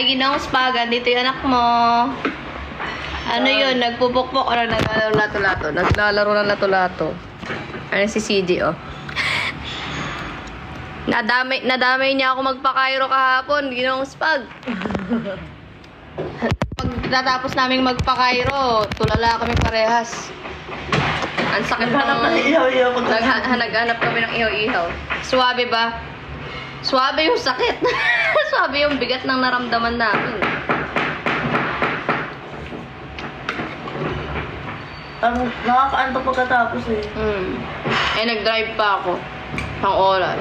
Ay, Ginoong Spag, dito yung anak mo. Ano yun, nagpupukpok o naglalaro lato-lato? Naglalaro ng lato-lato. Ano si CJ, oh. Nadamay niya ako magpa-Cairo kahapon, Ginoong Spag. Pag natapos naming magpa-Cairo, tulala kami parehas. Ang sakit ng... Naghanap kami ng ihaw-ihaw. Suwabe ba? Suwabe yung sakit. Suwabe yung bigat ng naramdaman namin. Nakakaanto pagkatapos eh. Nag-drive pa ako. Pang oras.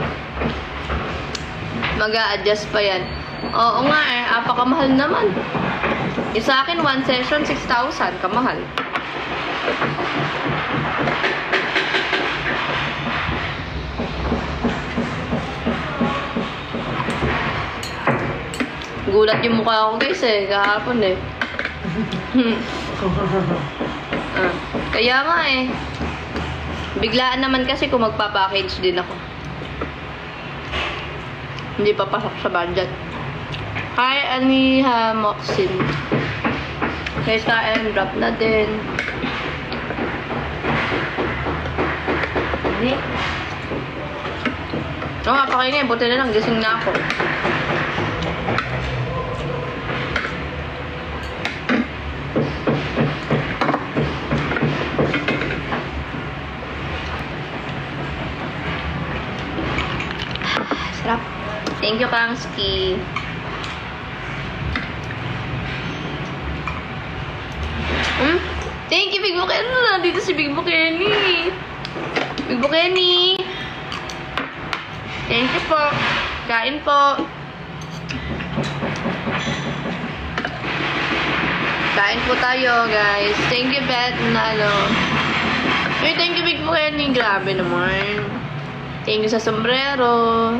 Mag-a-adjust pa yan. Oo nga apakamahal naman. Yung sa akin, one session, 6,000. Kamahal. Gulat yung mukha ko guys kahapon Kaya nga biglaan naman kasi kung magpa-package din ako. Hindi pa pasok sa budget. Hi, Aniha Moxin. Guys, drop na din. Hindi. Oo nga, pakainin. Buti na lang, gising na ako. Sarap. Thank you, Kangski. Thank you, Big Bukeni. Nandito si Big Bukeni. Big Bukeni. Thank you po. Kain po. Kain po tayo, guys. Thank you, Beth. Thank you, Big Bukeni. Grabe naman. Thank you sa sombrero.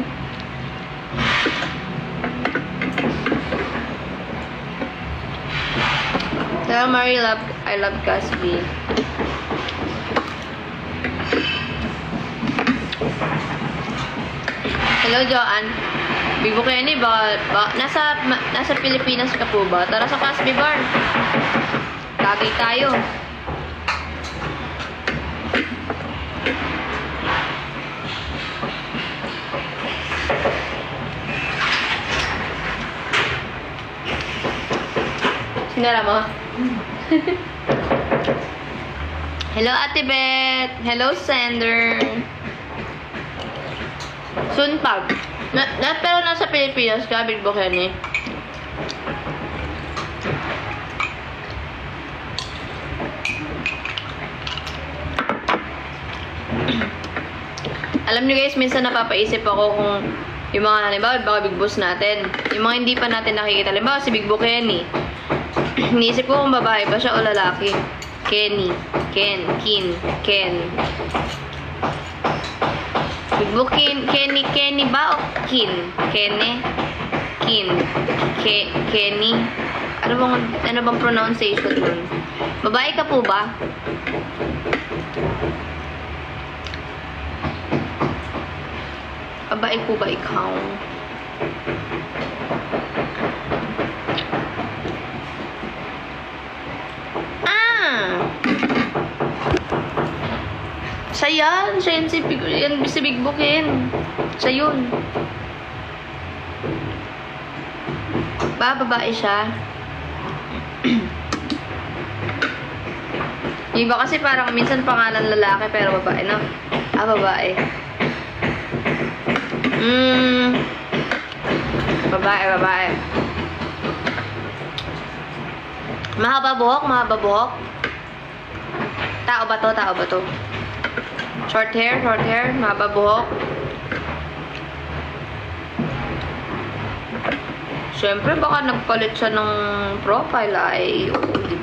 Tell Mary I love Casby. Hello, Joanne. Big Bukeni, nasa Pilipinas ka po ba? Tara sa Casby Bar. Lagi tayo. Sinara mo? Hello, Ate Beth. Hello, Sander. Sunpag. Pero nasa Pilipinas ka, Big Bukeni. Alam nyo guys, minsan napapaisip ako kung yung mga, halimbawa, baka Big Boss natin. Yung mga hindi pa natin nakikita. Halimbawa, si Big Bukeni. Iniisip ko kung babae ba siya o lalaki. Kenny. Ken. Big Bukeni. Kenny ba o Kin? Kenny? Kenny? Ano bang pronunciation nun? Babae ka po ba? Babae po ba ikaw? Siya yan. Siya yan si Big Bukeni. Siya yun. Babae siya. Iba kasi parang minsan pangalan lalaki pero babae na. Babae. Babae. Mahaba buhok. Tao ba to? Short hair, mahaba buhok. Siyempre, baka nagpalit siya ng profile di ba?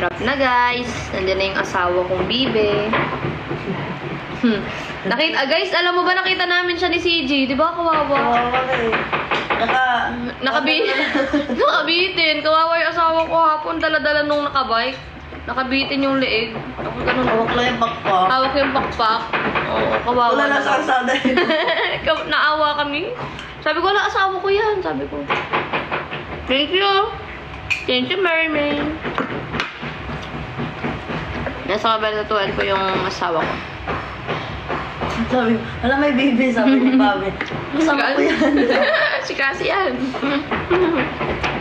Drop na guys. Nandiyan na yung asawa kong bibe. Guys, alam mo ba nakita namin siya ni CJ? Di ba kawawa? Kawawa Nakabitin. Kawawa yung asawa ko hapon. Dala-dala nung nakabike. Nakabitin yung leeg. Ako ganun. Hawak lang yung pakpak. Hawak yung pakpak. Oo, kawawa Wala na naman. sa asada yun. Naawa kami. Sabi ko, wala, asawa ko yan. Sabi ko. Thank you. Thank you, Mary May. Nasa kabalatuan ko yung asawa ko. Sabi, wala may baby, sabi ni Pami. Kasama ko yan. Si Cassie yan.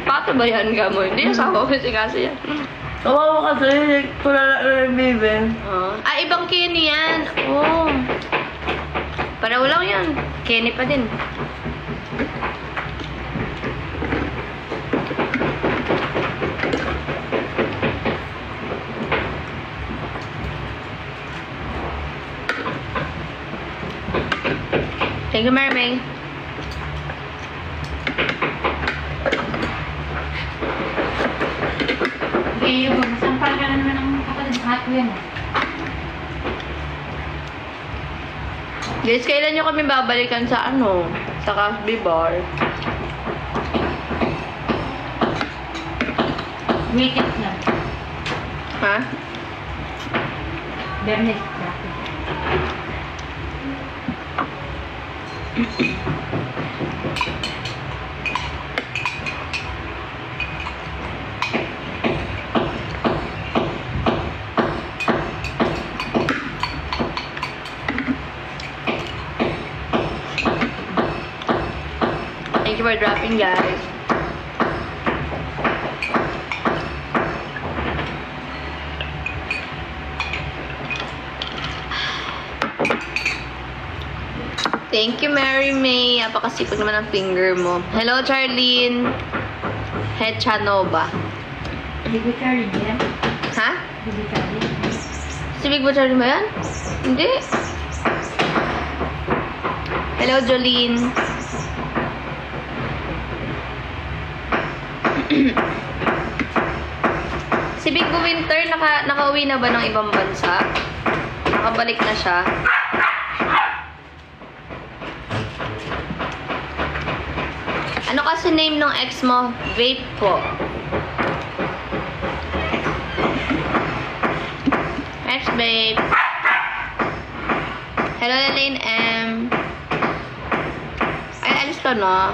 Pato ba yan ka mo? Hindi, asawa ko si Cassie yan. Kawawa kasi, tulala na yung baby. Ibang Kenny yan. Oo. Pareho lang yan. Kenny pa din. Thank you, Mermay. Okay, masampal ka na naman ng kapatid sa hot yan. Guys, kailan nyo kami babalikan sa sa Casby Bar? Weekends lang. Ha? Bernes dati. Thank you for dropping, guys. Thank you, Mary May. Napakasipag naman ang finger mo. Hello, Charlene. Hechanova. Bibi Charlie yan. Ha? Bibi Charlie. Si Big Bo Charlene ba yan? Hindi. Hello, Jolene. Si Big Bo Winter, nakauwi na ba ng ibang bansa? Nakabalik na siya. Ano kasi name ng ex mo? Vape po. Ex babe. Hello, Elaine M. Ay, alis ka na.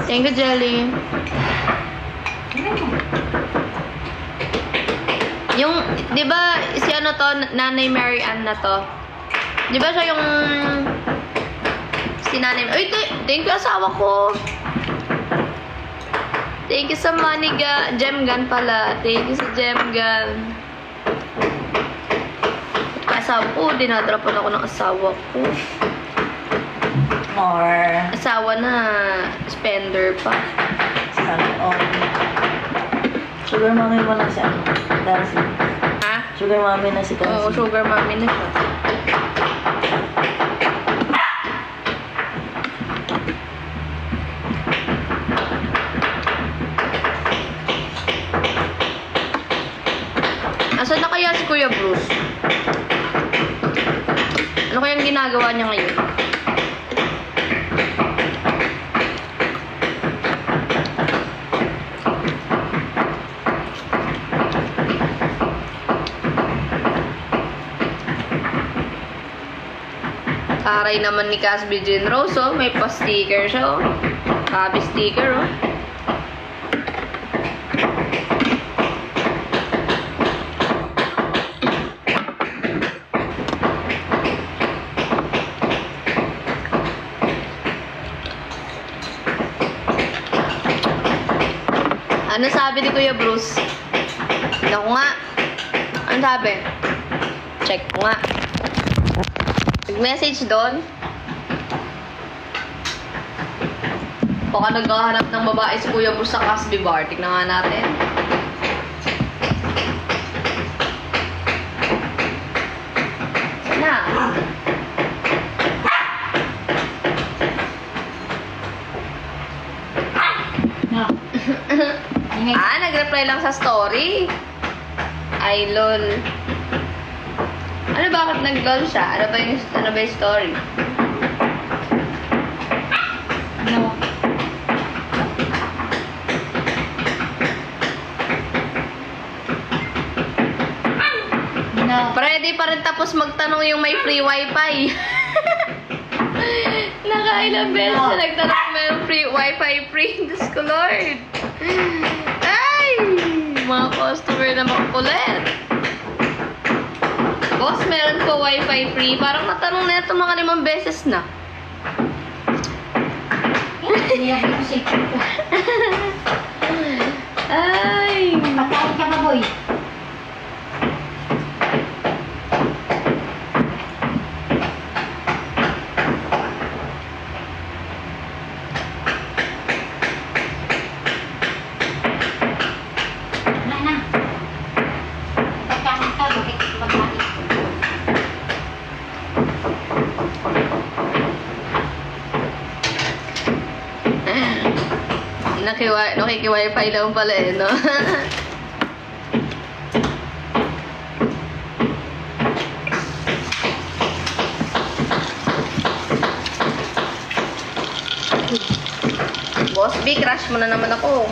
Thank you, Jelly. Yung, di ba, si ano to, Nanay Mary Ann na to? Di ba siya yung, si Nanay, uy, thank you asawa ko. Thank you sa money Gem Gun pala. Thank you sa Gem Gun. Asawa ko, dinadrapan ako ng asawa ko. More. Asawa na, spender pa. Sana all. Sugar mommy mo na si Darcy. Ha? Sugar mommy na si Darcy. Oo, sugar mommy na siya. Asan na kaya si Kuya Bruce? Ano kayang ginagawa niya ngayon? Taray naman ni Casby Jean Rose, oh. May pa-sticker siya, oh. Sabi sticker, oh. Ano sabi ni Kuya Bruce? Naku nga. Ano sabi? Check ko nga. Nag-message doon. Baka naghahanap ng babae si Kuya Bruce sa Casby Bar. Tignan nga natin. nagre-reply lang sa story. Ay, lol. Ano, bakit nag-lol siya? Ano ba yung story? No. No. Pwede pa rin tapos magtanong yung may free wifi. Nakailang beses na nagtanong may free wifi free. Diyos ko, Lord. Ay! Mga customer na makukulit. Boss, meron po wifi free. Parang natanong na ito mga 5 beses na. Hindi ako sa ko. Ay! Pagkain ka ba, boy? Wala na. Pagkain ka, bakit pagkain? Nakiki-wifi lang pala eh, no? Boss B, crush mo na naman ako.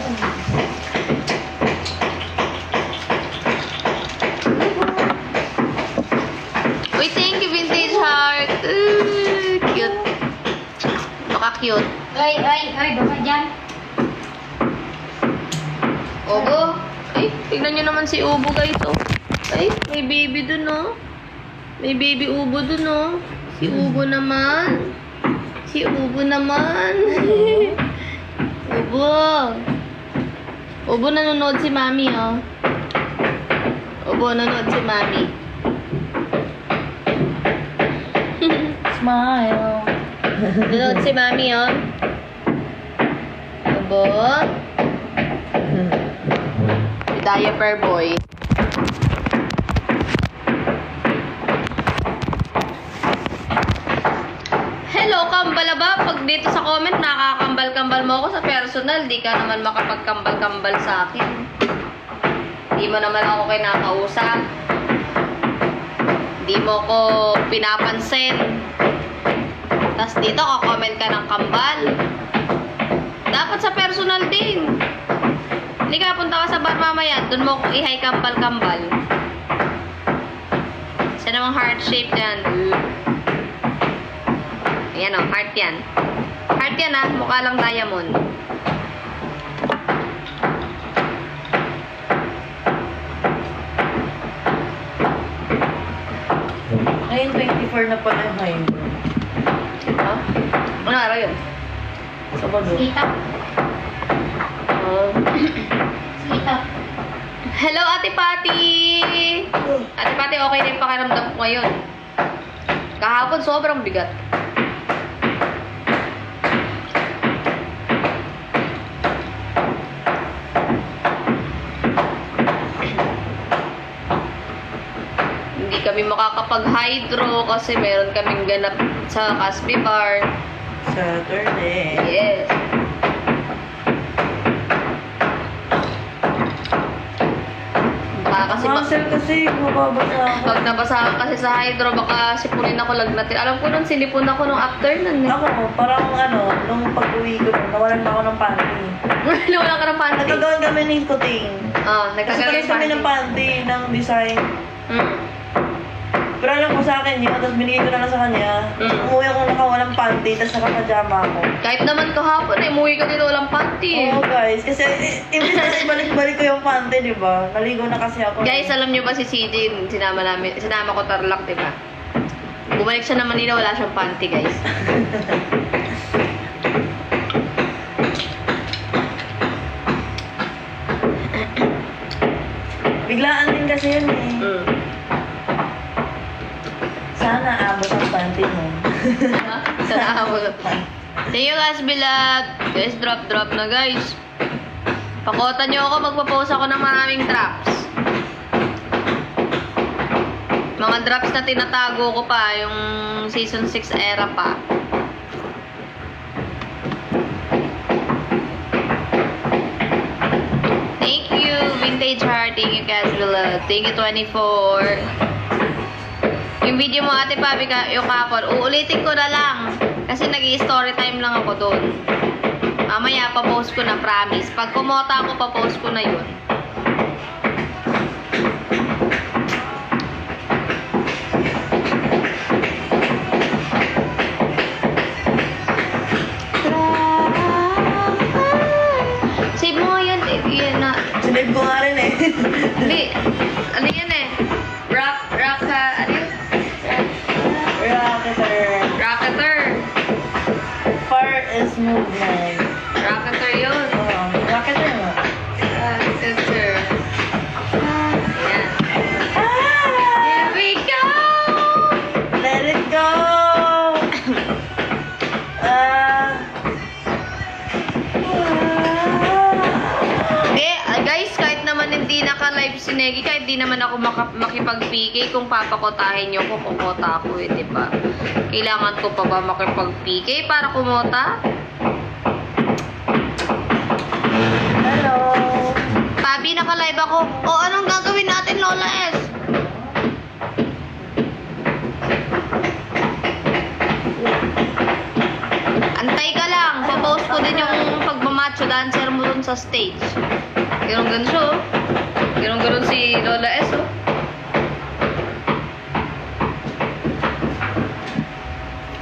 Uy, thank you, Vintage Heart. Cute. Maka-cute. Oy, baka dyan. Obo. Ay, tignan nyo naman si Ubo, guys, oh. Ay, may baby dun, oh. May baby Ubo dun, oh. Si Ubo naman. Si Ubo naman. Ubo. Ubo, nanonood si Mami, oh. Ubo, nanonood si Mami. Smile. Nanonood si Mami, oh. Ubo. Diaper boy. Hello, kambal ba? Pag dito sa comment, nakakambal-kambal mo ako sa personal, di ka naman makapagkambal-kambal sa akin. Di mo naman ako kinakausap. Di mo ko pinapansin. Tapos dito, comment ka ng kambal. Dapat sa personal din. Hindi ka, punta ka sa bar mamaya. Doon mo kong i-hi kambal-kambal. Isa namang heart shape yan. Ayan o, heart yan. Heart yan ah, mukha lang diamond. Ngayon, 24 na pala yung hybrid. Ha? Ano araw yun? Sabado. Kita. Kita. Hello, Ate Pati! Ate Pati, okay na yung pakiramdam ko ngayon. Kahapon, sobrang bigat. Hindi kami makakapag-hydro kasi meron kaming ganap sa Caspi Bar. Saturday. Yes. Baka kasi Hassle kasi, mababasa ako. pag nabasa ka kasi sa hydro, baka sipunin ako lagnatin. Alam ko nun, silipon ako nung after nun. Ako, parang nung pag-uwi ko, nawalan na ako ng panty. Wala ka ng panty. Nagkagawan kami ng kuting. Ah, Kasi nagkagalit kami ng panty, ng design. Pero alam ko sa akin yun, tapos binigay ko na lang sa kanya. Umuwi ako nakawalang panty, tapos nakapajama ako. Kahit naman kahapon, umuwi ka dito walang panty. Oo guys, kasi ibig na balik-balik ko yung panty, di ba? Naligo na kasi ako. Guys, alam nyo ba si CJ, sinama ko Tarlac, di ba? Bumalik siya ng Manila, wala siyang panty, guys. Biglaan din kasi yun eh. Sana abot ang panty mo. Sana ako. See you guys, bilat. Guys, drop na guys. Pakota nyo ako, magpo-post ako ng maraming drops. Mga drops na tinatago ko pa, yung season 6 era pa. Thank you. Vintage Heart. Thank you, Casvilla. Thank you, 24. Yung video mo, Ate Pabi, yung kapon, uulitin ko na lang. Kasi nag-i-story time lang ako doon. Mamaya, pa-post ko na, promise. Pag kumota ako, pa-post ko na yun. Save mo nga yan. Yan na. Sinave ko nga rin eh. Hindi. Ano yan eh? Ano yun? Rocketer. Rocketer. Far is movement. Rocketer yun. Oo, rocketer mo. Rocketer. Ayan. Ah! Here we go! Let it go! Ah. Guys, kahit naman hindi naka-live si Negi, kahit di naman ako makipag-PK, kung papakotahin nyo ko, kukota ako eh, diba? Kailangan ko pa ba makipag-PK para kumota? Hello! Pabi, naka-live ako. O, anong gagawin natin, Lola S? Antay ka lang. Papost ko din yung pagmamacho dancer mo dun sa stage. Ganun siya, oh. Ganun si Lola S, oh.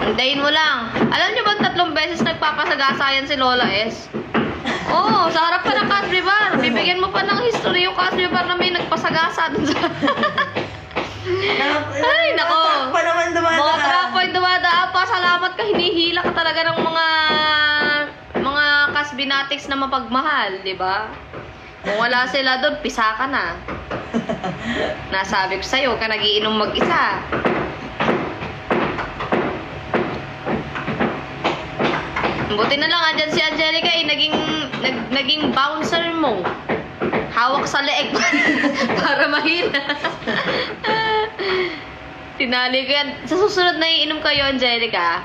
Antayin mo lang. Alam niyo ba 3 beses nagpapasagasayan si Lola S? Oo, sa harap pa ng Casby Bar. Bibigyan mo pa ng history yung Casby Bar na may nagpasagasa dun sa... Ay, nako. Pa naman Mga dumadaan. trapo yung dumadaan pa. Salamat ka. Hinihila ka talaga ng mga Casbinatics na mapagmahal, di ba? Kung wala sila doon, pisa ka na. Nasabi ko sa'yo, huwag ka nagiinom mag-isa. Buti na lang, andyan si Angelica eh, naging bouncer mo. Hawak sa leeg para mahina. Tinali ko yan. Sa susunod na iinom kayo, Angelica.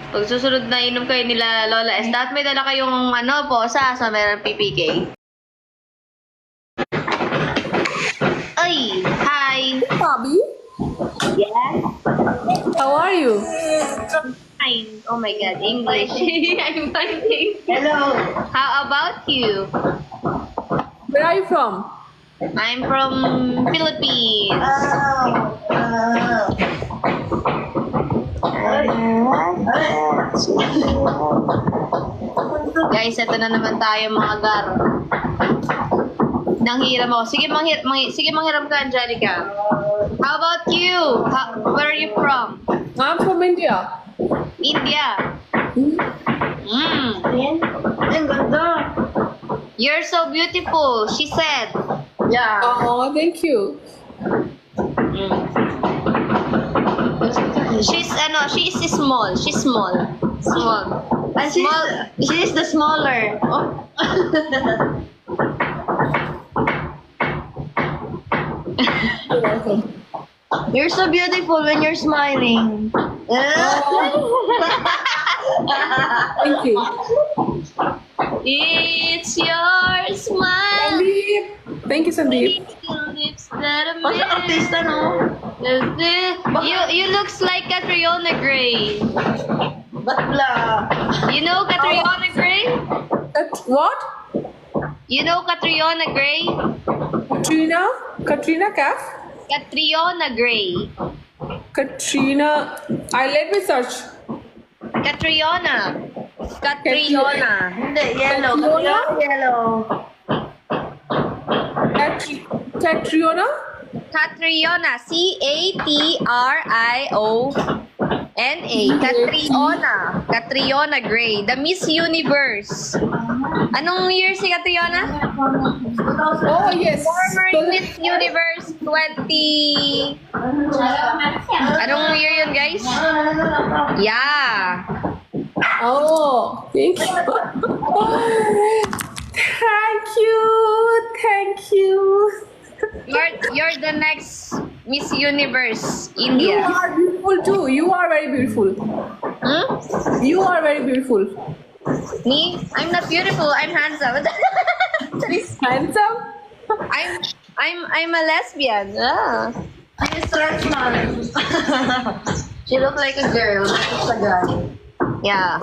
Pag susunod na inom kayo nila Lola S, dapat may dala kayong posa sa meron PPK. Ay, hi. Bobby, Yeah. how are you? Fine. Oh my God, English. I'm fine. Thank you. Hello! How about you? Where are you from? I'm from Philippines. Guys, ito na naman tayo mga gar. Nanghiram ako. Sige, manghiram ka, Angelica. How about you? Where are you from? I'm from India. India. Ayan. Ang ganda. You're so beautiful, she said. Yeah. Oh, thank you. She is small. She's small. Small. And she's the smaller. Oh. You're welcome. You're so beautiful when you're smiling. Thank you. It's your smile. Sandeep. Thank you, Sandeep. Your lips that are Basta artista, no? You looks like Catriona Gray. Batla. You know Catriona Gray? What? You know Catriona Gray? Katrina? Katrina Kaif? Catriona Gray. Katrina. Let me search. Catriona. Catriona. Hindi, yellow. Catriona? Yellow. Catriona? Catriona. C-A-T-R-I-O-N-A. Catriona. Catriona Gray. The Miss Universe. Anong year si Catriona? Oh, yes. Former Miss Universe 20... Anong year yun, guys? Yeah. Oh, thank you. Thank you. Thank you. You're the next Miss Universe, You India. are beautiful too. You are very beautiful. Hmm? You are very beautiful. Me? I'm not beautiful. I'm handsome. Handsome. I'm a lesbian. Ah. Ay, stress man. She looks like a girl. It's a guy. Yeah.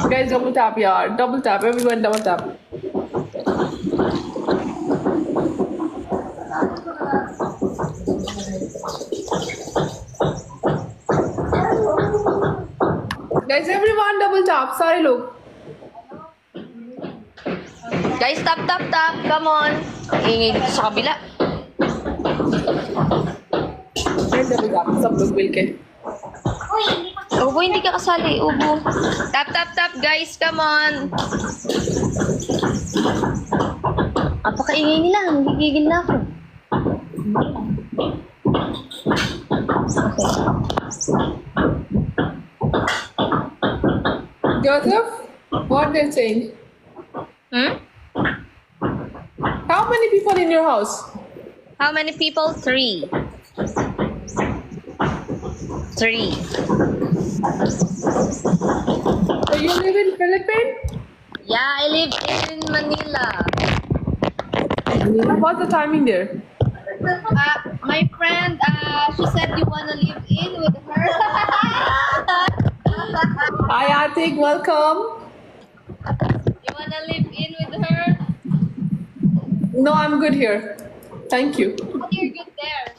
Guys, double tap, yeah. Double tap. Everyone, double tap. Guys, everyone, double tap. Sorry, look. Guys, tap. Come on. Ang ingay dito sa kabila. Guys, double tap. Sab log milke. Ubo, hindi ka kasali. Ubo. Tap, guys. Come on. Apakaingay nila. Nagigigil na ako. Joseph, what they're saying? Hmm? How many people in your house? How many people? 3. 3. So you live in Philippines? Yeah, I live in Manila. What's the timing there? My friend, she said you wanna live in with her. Hi, Atik. Welcome. You wanna live in with her? No, I'm good here. Thank you. Oh, you're good there.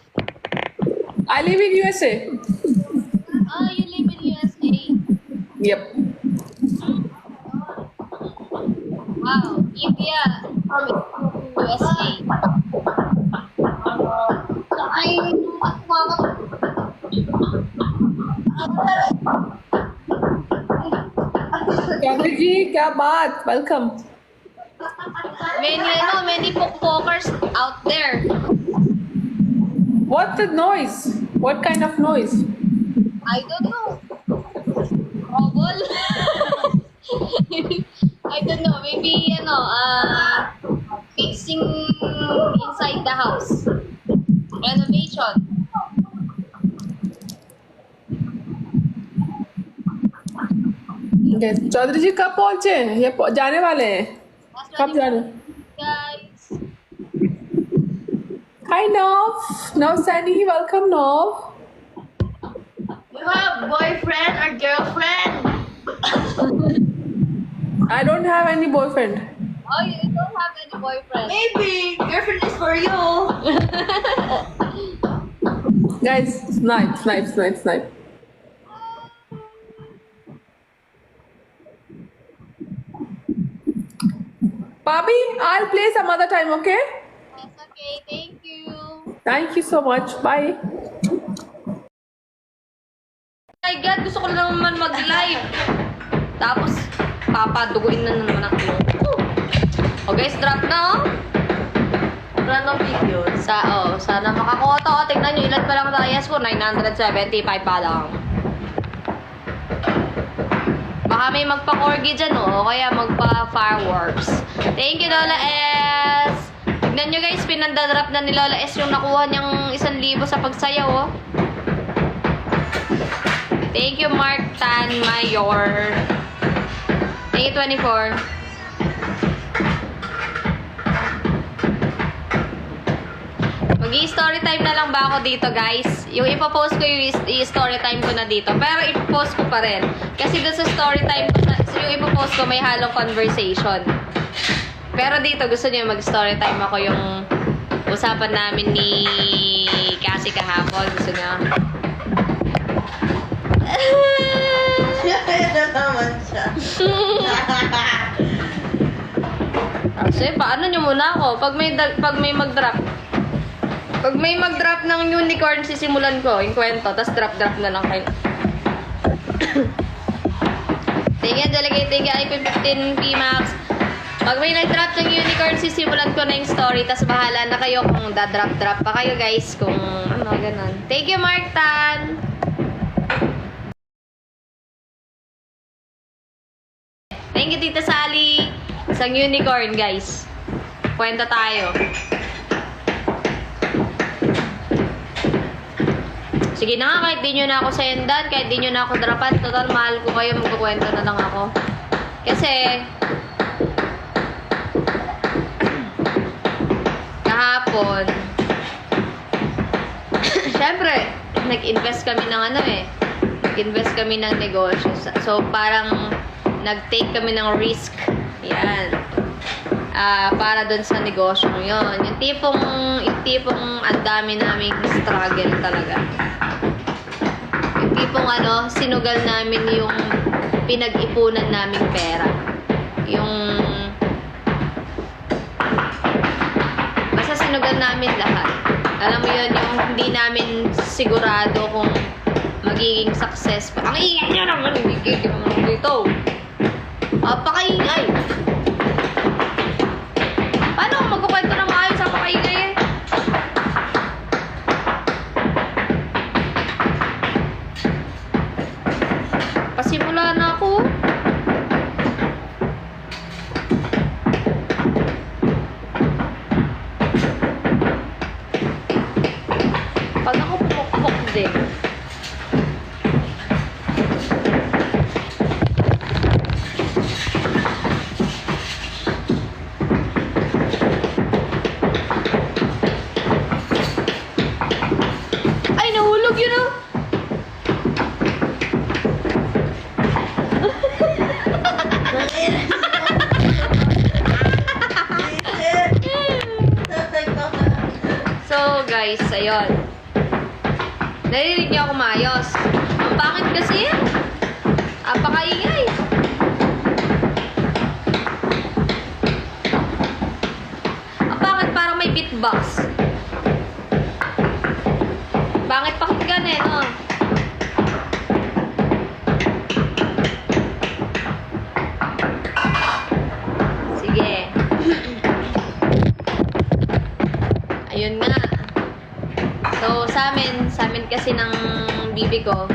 I live in USA. Oh, you live in USA. Yep. Wow, India from USA. Kadri, kya baat? Welcome. Many pokers out there. What's the noise? What kind of noise? I don't know. Trouble? I don't know. Maybe, fixing inside the house. Renovation. Yes. Chaudhary जी कब पहुंचे? ये जाने वाले हैं. कब जाने? Guys. Hi, Nov. Nov Sunny, welcome, Nov. You have boyfriend or girlfriend? I don't have any boyfriend. Oh, you don't have any boyfriend. Maybe girlfriend is for you. Guys, snipe. Bobby, I'll play some other time, okay? Yes, okay. Thank you. Thank you so much. Bye. Oh my God, gusto ko na naman mag-live. Tapos, papaduguin na naman ako. Oh guys, drop na oh. Run of videos. Sana makakuha to. Tignan nyo, ilan pa lang tayo score? 975 pa lang. Baka may magpa-corgi dyan, o kaya magpa-fireworks. Thank you, Lola S. Tignan nyo guys, pinandadrop na ni Lola S yung nakuha niyang 1,000 sa pagsayaw, oh. Thank you, Mark Tan Mayor. Thank you, 24. Mag-i-story time na lang ba ako dito, guys? Yung ipopost ko yung i-story time ko na dito. Pero ipopost ko pa rin. Kasi doon sa story time ko, yung ipopost ko may halong conversation. Pero dito, gusto niyo mag-story time ako yung usapan namin ni Cassie kahapon. Gusto niyo? Yan naman siya. Kasi, paano nyo muna ako? Pag may mag-drop, pag may mag-drop ng unicorn, sisimulan ko yung kwento, tapos drop na lang kayo. Thank you, Delegate. Thank you, IP15 PMAX. Pag may nag-drop ng unicorn, sisimulan ko na yung story, tapos bahala na kayo kung da-drop pa kayo, guys. Kung ano, ganun. Thank you, Mark Tan. Thank you, Tita Sally. Isang unicorn, guys. Kwento tayo. Sige na nga, kahit di nyo na ako sendan, kahit di nyo na ako drapan, total mahal ko kayo, magkukwento na lang ako. Kasi, ipon, syempre, nag-invest kami ng nag-invest kami ng negosyo. So, parang nag-take kami ng risk. Yan. Para dun sa negosyong yon. Yung tipong ang dami naming struggle talaga. Yung tipong sinugal namin yung pinag-ipunan naming pera. Basta sinugal namin lahat. Alam mo yun, yung hindi namin sigurado kung magiging success pa. Ang ingay niya naman, hindi kayo naman dito. Pakaingay. Paano kung magkukwento ng maayos sa pakaingay eh? Pasimula na ako. Pag ako pumukpok din. Ay, nahulog yun oh. So, guys, ayun. Narinig niyo ako maayos. Ang pangit kasi yan. Apakaingay. Ang pangit parang may beatbox. Pangit pakinggan eh, no? Sige. Ayun nga. So, sa amin kasi ng bibi ko,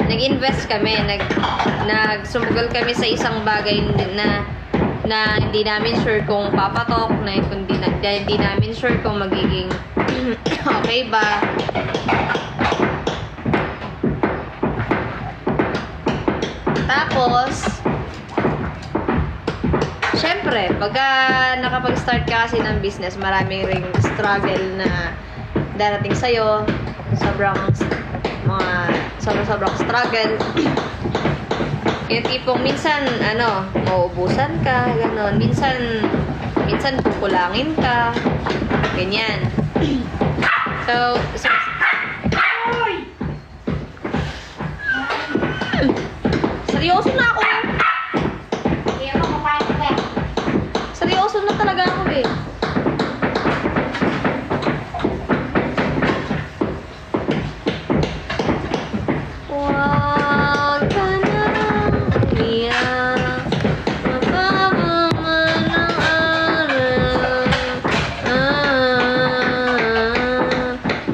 nag-invest kami, nagsumugal kami sa isang bagay na hindi namin sure kung papatok, na hindi namin sure kung magiging okay ba. Tapos, syempre, pagka nakapag-start ka kasi ng business, maraming ring struggle na darating sa'yo. Sobrang struggle. Yung tipong minsan, mauubusan ka, gano'n. Minsan kukulangin ka. Ganyan. So, seryoso na ako. Seryoso na talaga ako eh. Huwag ka nang umiyak, mapapama ng araw.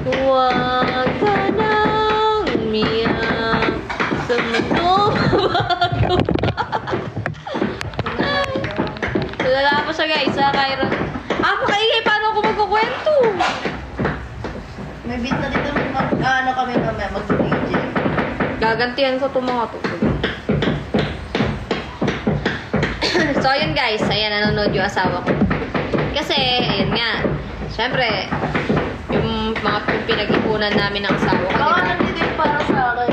Huwag ka nang umiyak, sa mundo mabago. Tulala po siya guys, sa Kyron. Pakaingay, paano ako magkukwento? May beat na dito kami mag-DJ. Gagantihan ko itong mga to. So, ayun guys. Ayan, nanonood yung asawa ko. Kasi, ayun nga. Syempre, yung mga pinag-ipunan namin ng asawa ko. Baka nandito yung para sa akin.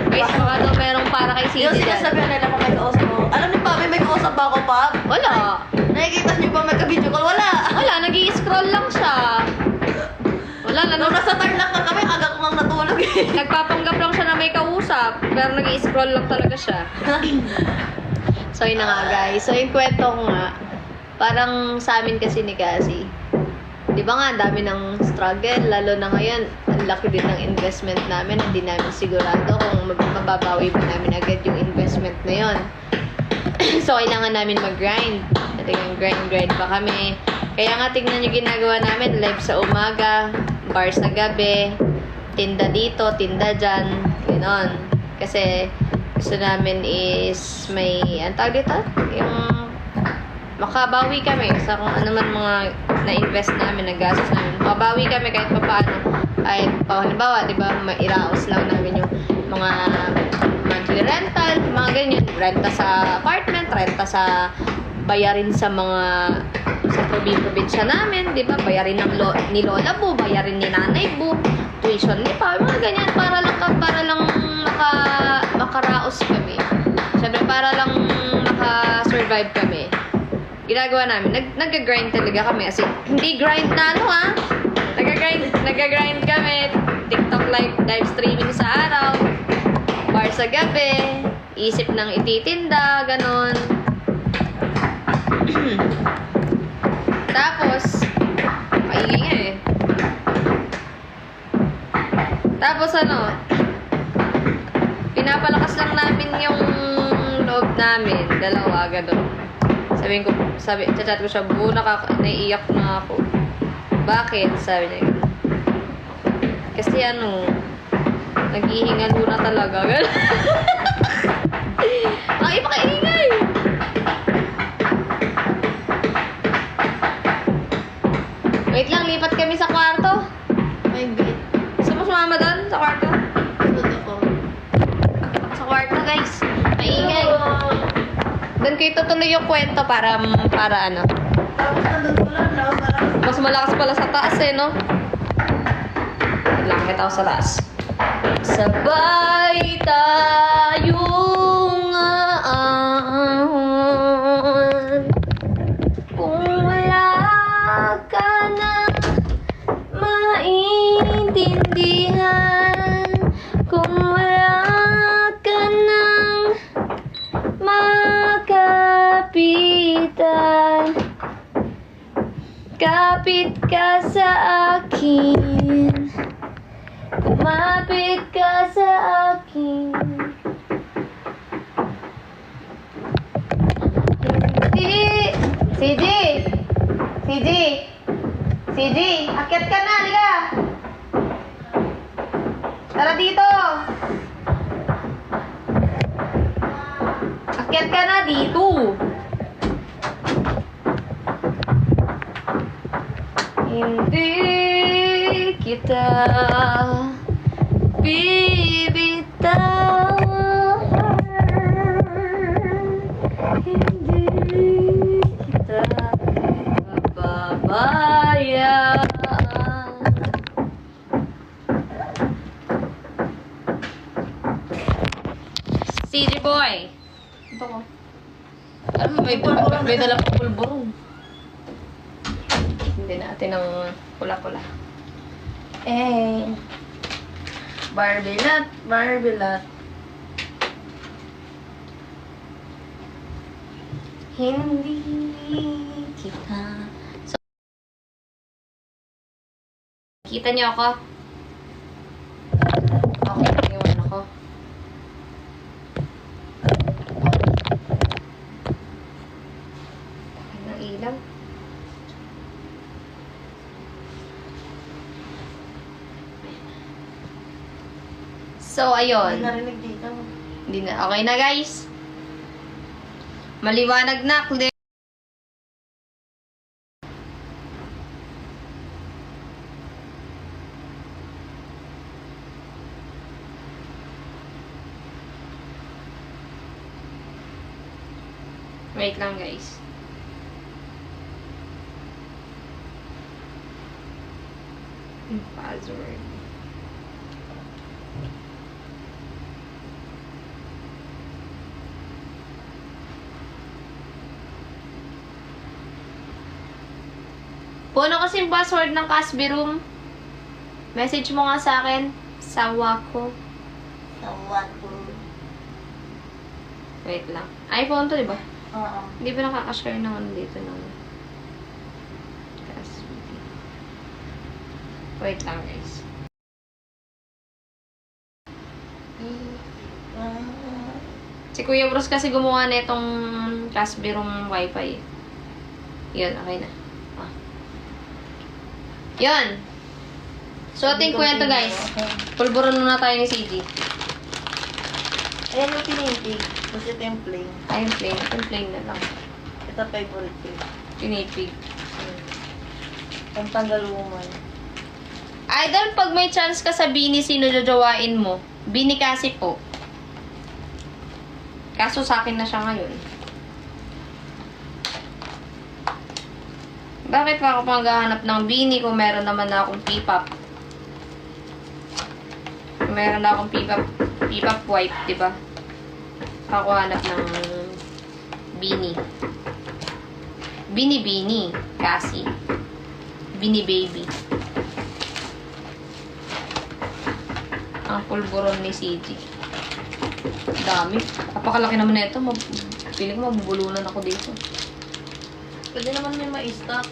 Guys, baka daw merong para kay Yung Cindy dyan. sinasabihan nila kung may kausap mo. Alam niyo pa, may kausap ba ako, Pap? Wala. Nakikita niyo ba may ka-video call? Wala. Wala, nag-i-scroll lang siya. Wala, Nung nasa tarlac na kami, aga ko nang natulog eh. nagpapanggap lang siya na may kausap. Pero nag-i-scroll lang talaga siya. So, yun na nga guys. So, yung kwento ko nga, parang sa amin kasi ni Cassie, di ba nga, ang dami ng struggle, lalo na ngayon, ang laki din ng investment namin, hindi namin sigurado kung mababawi ba namin agad yung investment na yon. So, kailangan namin mag-grind. Grind pa kami. Kaya nga, tingnan nyo ginagawa namin, live sa umaga, bar sa gabi, tinda dito, tinda dyan, gano'n. Kasi, gusto namin is may, ang tawag dito? Yung makabawi kami sa kung ano man mga na-invest namin, nag-gastos namin. Makabawi kami kahit pa paano. Kahit pa, halimbawa, di ba, mairaos lang namin yung mga monthly rental, mga ganyan. Renta sa apartment, renta sa bayarin sa mga sa probinsya namin, di ba? Bayarin ni Lola Bu, bayarin ni Nanay Bu, tuition ni Pa, mga ganyan, para lang makaraos kami. Siyempre, para lang maka-survive kami. Ginagawa namin, nag-grind talaga kami. As in, hindi grind na ano ha. Nag-grind kami. TikTok live streaming sa araw. Bar sa gabi. Isip ng ititinda, ganon. Tapos, maingay eh. Tapos ano, pinapalakas lang namin yung loob namin. Dalawa, ganon. Chat ko siya, Bu, naiiyak na ako. Bakit? Sabi niya. Kasi ano, naghihingalo na talaga. Ay, pakaingay! Wait lang, lipat kami sa kwarto. May bait. Gusto mo sumama doon? Sa kwarto? Totoo. Sa kwarto, guys. Maingay. Doon kayo tutuloy yung kwento para ano. Tapos nandun ko lang, Mas malakas pala sa taas eh, no? Langit ako sa taas. Sabay tayong aan. Kung wala ka na maintindihan, kung wala ka nang makapitan, kapit ka sa akin, kumapit ka sa akin. CJ, akyat ka na, liga. Tara dito. Akyat ka na dito. Hindi kita bibitawan, hindi kita babayaan. CJ boy. Ito ko. Ano, may dala pa pulburong. Hindi natin ng pula-pula. Barbilat. Hindi kita. So, kita niyo ako? Okay, iwan ako. Bakit ng ilaw? So, ayun. Hindi narinig dito. Hindi na. Okay na, guys. Maliwanag na. Clear. Wait lang, guys. Password. Puno kasi yung password ng Casby Room. Message mo nga sa akin. Sawa ko. Tawad ko. Wait lang. iPhone to, diba? Oo. Hindi ba nakaka-share ng ano dito ng Casby? Wait lang, guys. Si Kuya Bros kasi gumawa na itong Casby Room Wi-Fi. Yun, okay na. Ah. Yun. So, ating kwento, guys. Pulburon muna tayo ni CG. Ayan yung tinipig. Kasi ito yung plain. Ayun, plain. Itong plain na lang. Ito favorite ko. Pinipig. Ang tanggaluman. Idol, pag may chance ka sa Bini, sino jojowain mo? Bini kasi po. Kaso sa akin na siya ngayon. Bakit pa ako maghahanap ng beanie kung meron naman na akong P-pop? Kung meron na akong P-pop white, di ba? Ako hanap ng beanie. Beanie, kasi. Beanie baby. Ang pulburon ni CG. Dami. Napakalaki naman na ito. Piling ko mabubulunan ako dito. Pwede naman may ma-stock.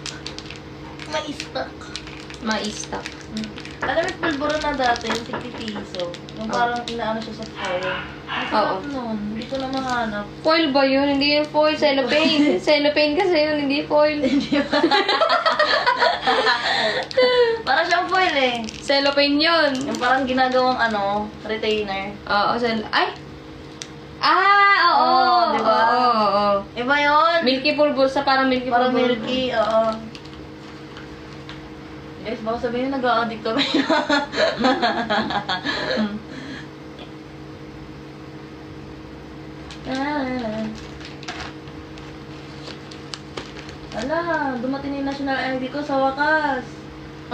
Ma-stock. Alam mo, pulburo na dati, yung 60 piso. Yung parang inaano siya sa foil. Ang sarap nun. Hindi ko na mahanap. Foil ba yun? Hindi yun foil. Cellophane. Cellophane kasi yun, hindi foil. Parang siyang foil eh. Cellophane yun. Yung parang ginagawang retainer. Oo, ay! Ah, oo. Oo, di ba? Oo. Iba yun. Milky pulbulsa, parang milky Parang pulbulsa. milky, oo. Guys, baka sabihin nag-a-addict kami. Ala, dumating na yung national ID ko sa wakas.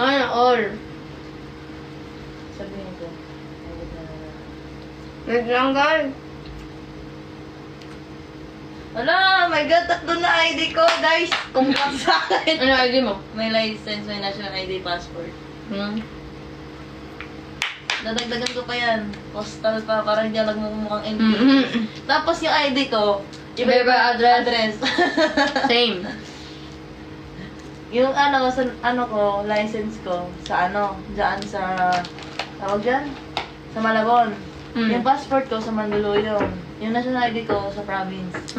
Ay, all. Sabihin ko. Wait lang, guys. Ala, my God, tatlo na ID ko, guys. Congrats sa akin. Ano ID mo? May license, may national ID, passport. Dadagdagan ko pa yan. Postal pa, para hindi ako nagmumukhang NPS. Tapos yung ID ko, Iba-iba address. address. Same. Yung ko, license ko, sa dyan sa, tawag dyan? Sa Malabon. Yung passport ko sa Mandaluyong. Yung national ID ko sa province.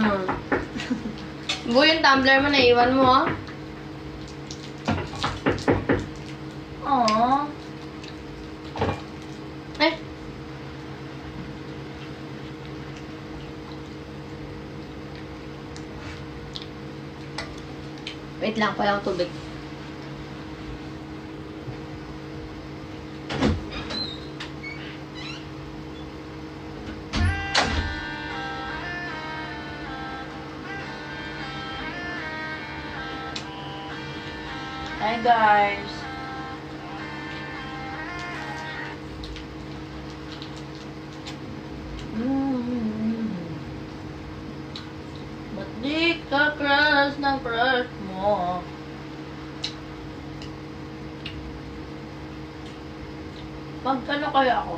Bu, yung tumbler mo, naiwan mo, ah. Aww. Eh. Wait lang, palang tubig. Hi guys. Ba't di ka crush ng crush mo? Pagkano kaya ako?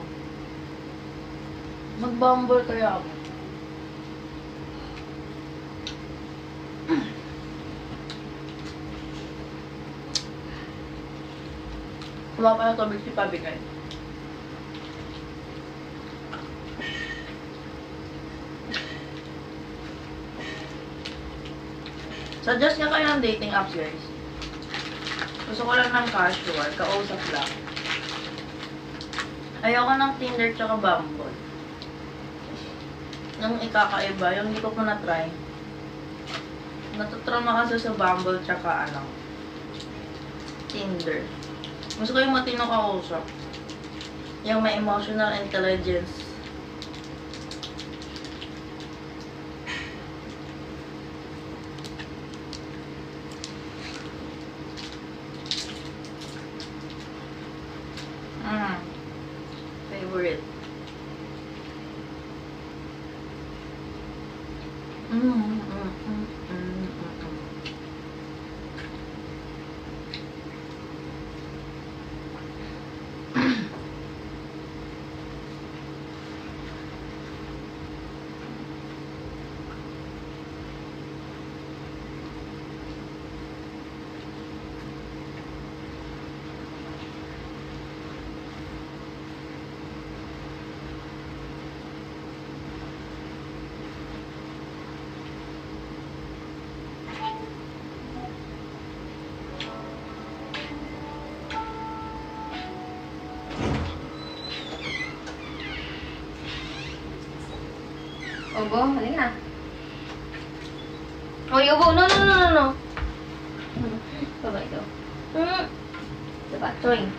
Mag-bumble kaya ako? Wala pa yung tubig si Pabi guys. Suggest nga kayo ng dating apps guys. Gusto ko lang ng casual, kausap lang. Ayoko ng Tinder tsaka Bumble. Yung ikakaiba, yung hindi ko pa na-try. Natutrauma kasi sa Bumble tsaka Tinder. Gusto ko yung matino kausap. Yung may emotional intelligence. Favorite. Ubo, halika. Oy, ubo. No. Baba ito. Diba? Tuwing.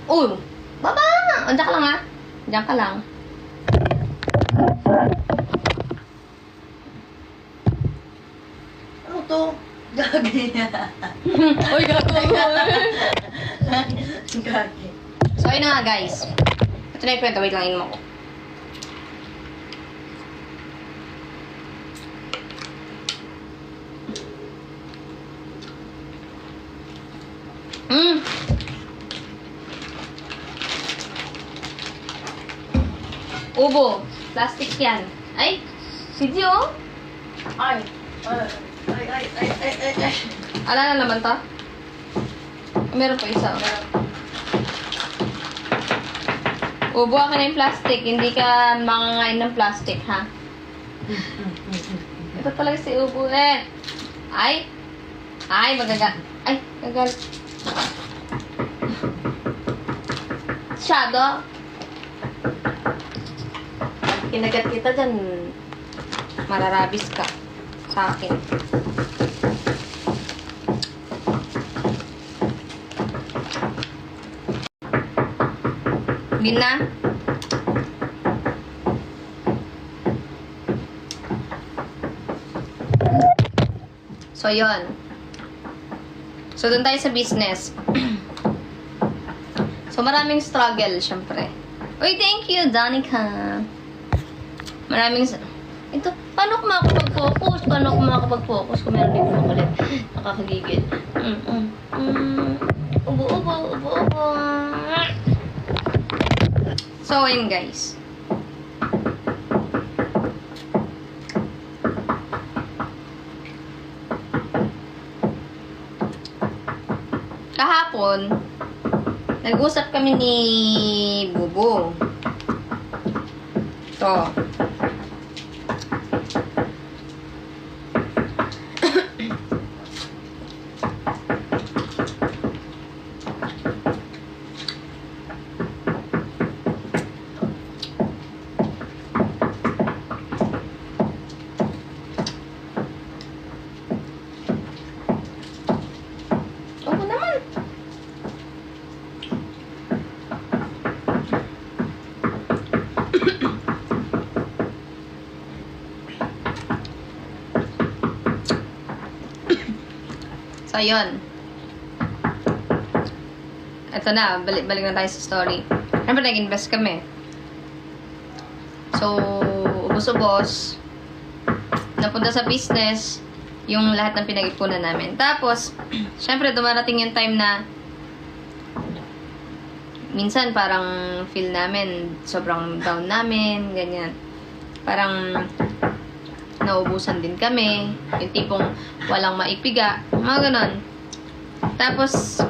Uy! Baba! Andiyan ka lang, ha? Andiyan ka lang. to. Gagi. Uy, gago. Gagi. So, ayun na nga, guys. Ito na yung kwento. Wait lang, mo ko. Ubo. Plastic yan. Ay, si Dio. Ay. Ay. Ala na naman to? Meron pa isa. Ubo, akin na yung plastic. Hindi ka mangangain ng plastic, ha? Ito talaga si Ubo, eh. Ay, gagal. Shadow. Kinagat kita dyan, mararabis ka sa akin. Din na. So, yun. So, dun tayo sa business. So, maraming struggle, syempre. Uy, thank you, Danica. Maraming... Ito, paano ko makakapag-focus? Paano ko makakapag-focus kung meron dito ulit? Nakakagigil. Ubo. So, ayun guys. Kahapon, nag-usap kami ni Bubo. Ito. Oo naman. So, yun. Ito na, balik na tayo sa story. Siyempre, nag-invest kami. So, ubos-ubos. Napunta sa business, yung lahat ng pinag-ipunan namin. Tapos, siyempre, dumarating yung time na minsan parang feel namin, sobrang down namin, ganyan. Parang naubusan din kami. Yung tipong walang maipiga. Mga ganon. Tapos,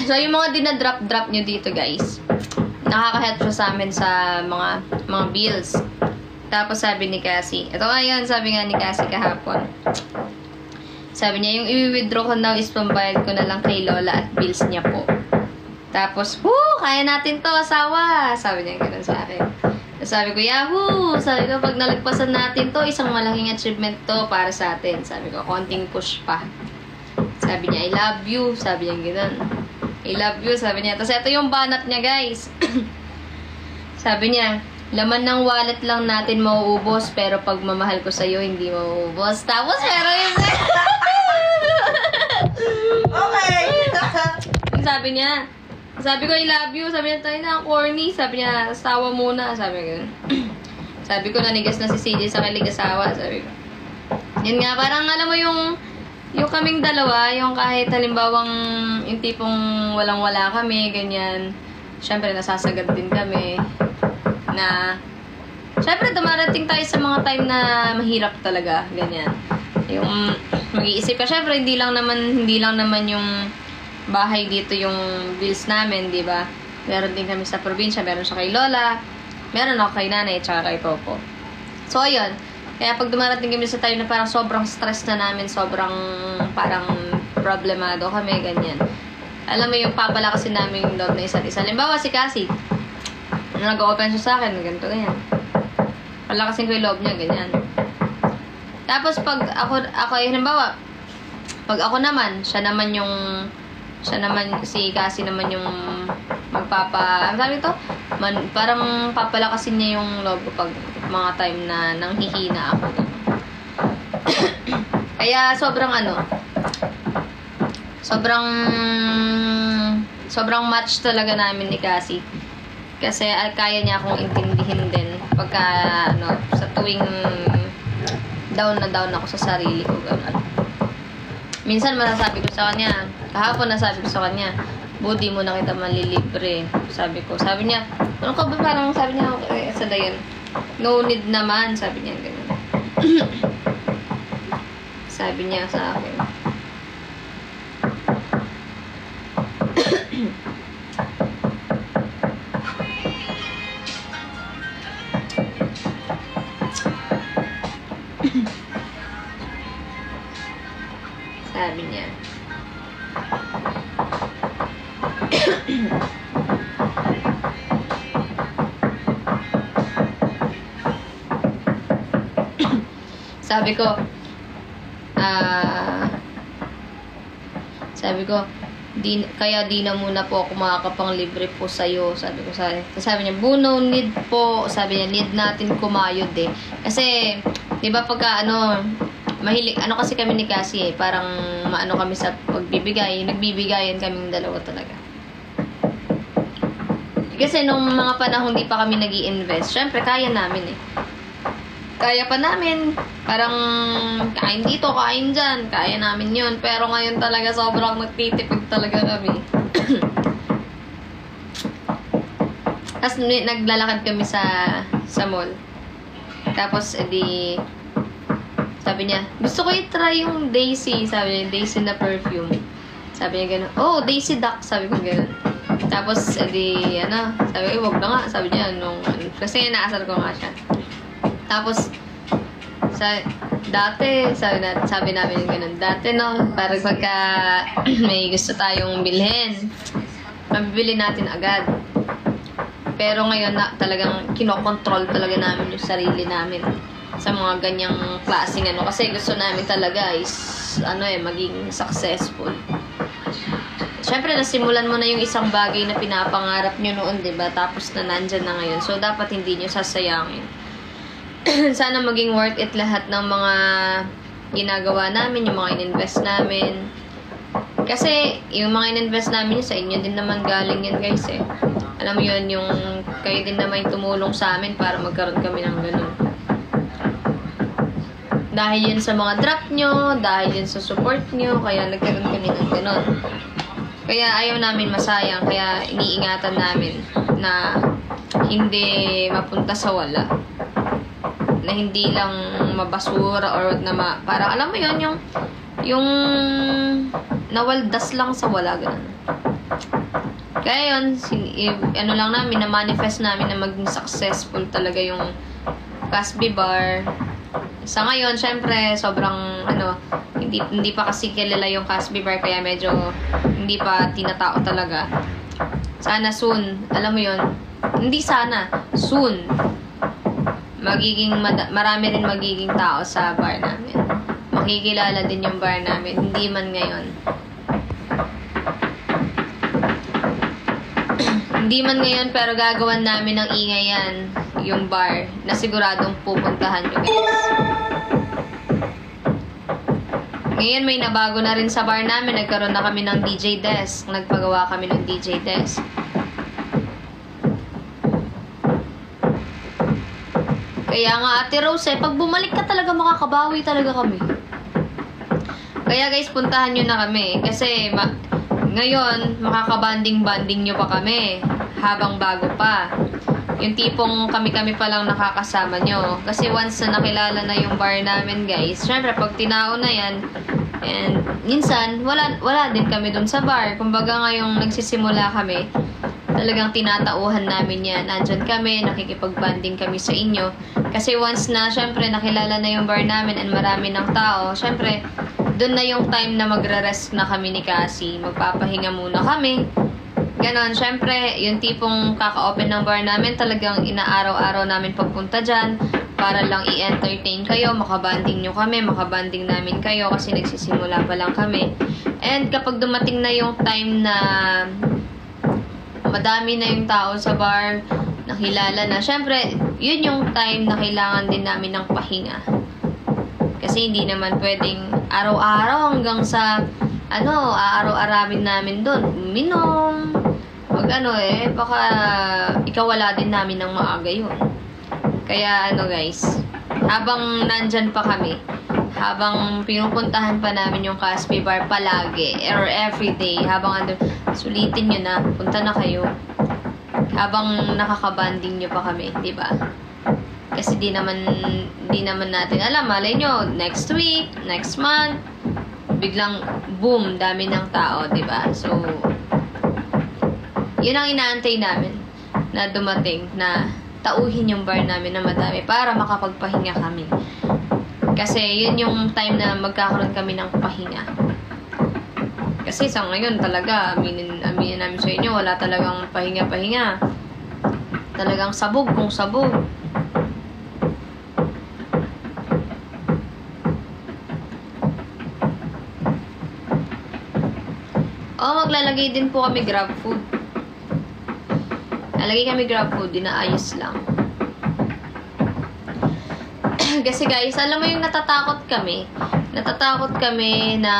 so, yung mga dinadrop-drop nyo dito, guys, nakaka-help siya sa amin sa mga bills. Tapos, sabi ni Cassie, ito nga yun, sabi nga ni Cassie kahapon. Sabi niya, yung i-withdraw ko daw is pambayad ko na lang kay Lola at bills niya po. Tapos, kaya natin to, asawa. Sabi niya gano'n sa akin. Tapos sabi ko, yahoo! Sabi ko, pag nalagpasan natin to, isang malaking achievement to para sa atin. Sabi ko, konting push pa. Sabi niya, I love you. Sabi niya gano'n. I love you, sabi niya. Tapos ito yung banat niya, guys. Sabi niya, laman ng wallet lang natin mauubos, pero pag mamahal ko sa'yo, hindi mauubos. Tapos, pero yun. Okay! Sabi niya, sabi ko, I love you. Sabi niya, tayo na, corny. Sabi niya, asawa muna. Sabi ko, sabi ko, nanigas na si CJ sa kaligasawa. Sabi ko, yun nga, parang alam mo yung kaming dalawa, yung kahit halimbawang yung tipong walang-wala kami, ganyan. Siyempre, nasasagad din kami. Na, siyempre, dumarating tayo sa mga time na mahirap talaga, ganyan. Yung mag-iisip ka, siyempre, hindi lang naman yung bahay dito yung bills namin, di ba? Meron din kami sa probinsya, meron siya kay Lola, meron ako kay Nanay, tsaka kay Popo. So, ayun. Kaya pag dumarating kami sa time na parang sobrang stress na namin, sobrang parang problemado kami, ganyan. Alam mo yung papalakasin namin yung loob na isa't isa. Halimbawa, si Cassie, nag-open siya sa akin, ganito, ganyan. Palakasin ko yung loob niya, ganyan. Tapos, pag ako halimbawa, pag ako naman, siya naman yung Siya naman, si Cassie naman yung sabi to, parang papalakasin niya yung loob ko pag mga time na nanghihina ako. Kaya sobrang match talaga namin ni Cassie. Kasi kaya niya akong intindihin din pagka sa tuwing down na down ako sa sarili ko, gano'n. Minsan masasabi ko sa kanya, kahapon nasabi ko sa kanya, "Budi mo na kita malilibre." Sabi niya, ano ka ba, parang sabi niya, sa dayan, "No need naman," sabi niya, gano'n. Sabi niya sa akin. Sabi niya. Sabi ko, kaya di na muna po ako makakapanglibre po sa'yo. Sabi niya, no need po. Sabi niya, need natin kumayod eh. Kasi, di ba pagka mahilig, kasi kami ni Cassie parang maano kami sa pagbibigay, nagbibigayan kaming dalawa talaga. Kasi nung mga panahon di pa kami nag-i-invest, syempre kaya namin eh. Kaya pa namin, parang kain dito, kain dyan, kaya namin yun. Pero ngayon talaga sobrang nagtitipid talaga kami. Tapos naglalakad kami sa mall. Tapos sabi niya, gusto ko i-try yung Daisy. Sabi niya, Daisy na perfume. Sabi niya gano'n, oh, Daisy Duck. Sabi ko gano'n. Tapos, sabi ko, wag na nga. Sabi niya, kasi inaasar ko nga siya. Tapos, sabi namin gano'n, dati parang pagka may gusto tayong bilhin, mabibili natin agad. Pero ngayon, talagang kinokontrol talaga namin yung sarili namin sa mga ganyang klaseng kasi gusto namin talaga is maging successful. Siyempre nasimulan mo na yung isang bagay na pinapangarap nyo noon, 'di ba? Tapos na nandyan na ngayon. So dapat hindi nyo sasayangin. Sana maging worth it lahat ng mga ginagawa namin, yung mga ininvest namin. Kasi yung mga ininvest namin sa inyo din naman galing yan, guys eh. Alam mo yun, yung kayo din naman tumulong sa amin para magkaroon kami ng ganun. Dahil yun sa mga drop nyo, dahil yun sa support nyo, kaya nagkaroon kami ng ganun. Kaya ayaw namin masayang, kaya iniingatan namin na hindi mapunta sa wala. Na hindi lang mabasura or parang alam mo yun, yung nawaldas lang sa wala, ganun. Kaya yun, lang namin, na-manifest namin na maging successful talaga yung Casby Bar. Sa ngayon, syempre, sobrang, hindi pa kasi kilala yung Casby Bar, kaya medyo hindi pa tinatao talaga. Sana soon, alam mo yun, hindi sana, soon, marami rin magiging tao sa bar namin. Makikilala din yung bar namin, hindi man ngayon. Hindi man ngayon, pero gagawan namin ng ingay yan, yung bar, na siguradong pupuntahan nyo, guys. Ngayon, may nabago na rin sa bar namin. Nagkaroon na kami ng DJ desk. Nagpagawa kami ng DJ desk. Kaya nga, Ate Rose, pag bumalik ka talaga, makakabawi talaga kami. Kaya guys, puntahan nyo na kami. Kasi, ngayon, makakabanding-banding nyo pa kami. Habang bago pa. Yung tipong kami-kami pa lang nakakasama nyo. Kasi once na nakilala na yung bar namin, guys, syempre, pag tinao na yan, and minsan, wala din kami dun sa bar. Kumbaga ngayong nagsisimula kami, talagang tinatauhan namin yan. Nandyan kami, nakikipag-banding kami sa inyo. Kasi once na, syempre, nakilala na yung bar namin and marami ng tao, syempre, dun na yung time na magre-rest na kami ni Cassie. Magpapahinga muna kami. Ganon, syempre, yung tipong kaka-open ng bar namin, talagang inaaraw-araw namin pagpunta dyan para lang i-entertain kayo, makabanding nyo kami, makabanding namin kayo kasi nagsisimula pa lang kami. And kapag dumating na yung time na madami na yung tao sa bar, nakilala na, syempre, yun yung time na kailangan din namin ng pahinga. Kasi hindi naman pwedeng araw-araw hanggang sa, araw-arawin namin doon. Minom, baka ikawala din namin ng maaga yun. Kaya guys, habang nandyan pa kami, habang pinupuntahan pa namin yung Caspi Bar palagi, or everyday, habang sulitin nyo na, punta na kayo. Habang nakakabanding nyo pa kami, di ba? Kasi di naman natin alam, malay nyo, next week, next month, biglang boom, dami ng tao, di ba? So, yun ang inaantay namin na dumating, na tauhin yung bar namin na madami para makapagpahinga kami. Kasi yun yung time na magkakaroon kami ng pahinga. Kasi sa ngayon talaga, aminin namin sa inyo, wala talagang pahinga-pahinga. Talagang sabog kung sabog. Maglalagay din po kami grab food. Lalagay kami grab food, dinaayos lang. Kasi guys, alam mo yung natatakot kami na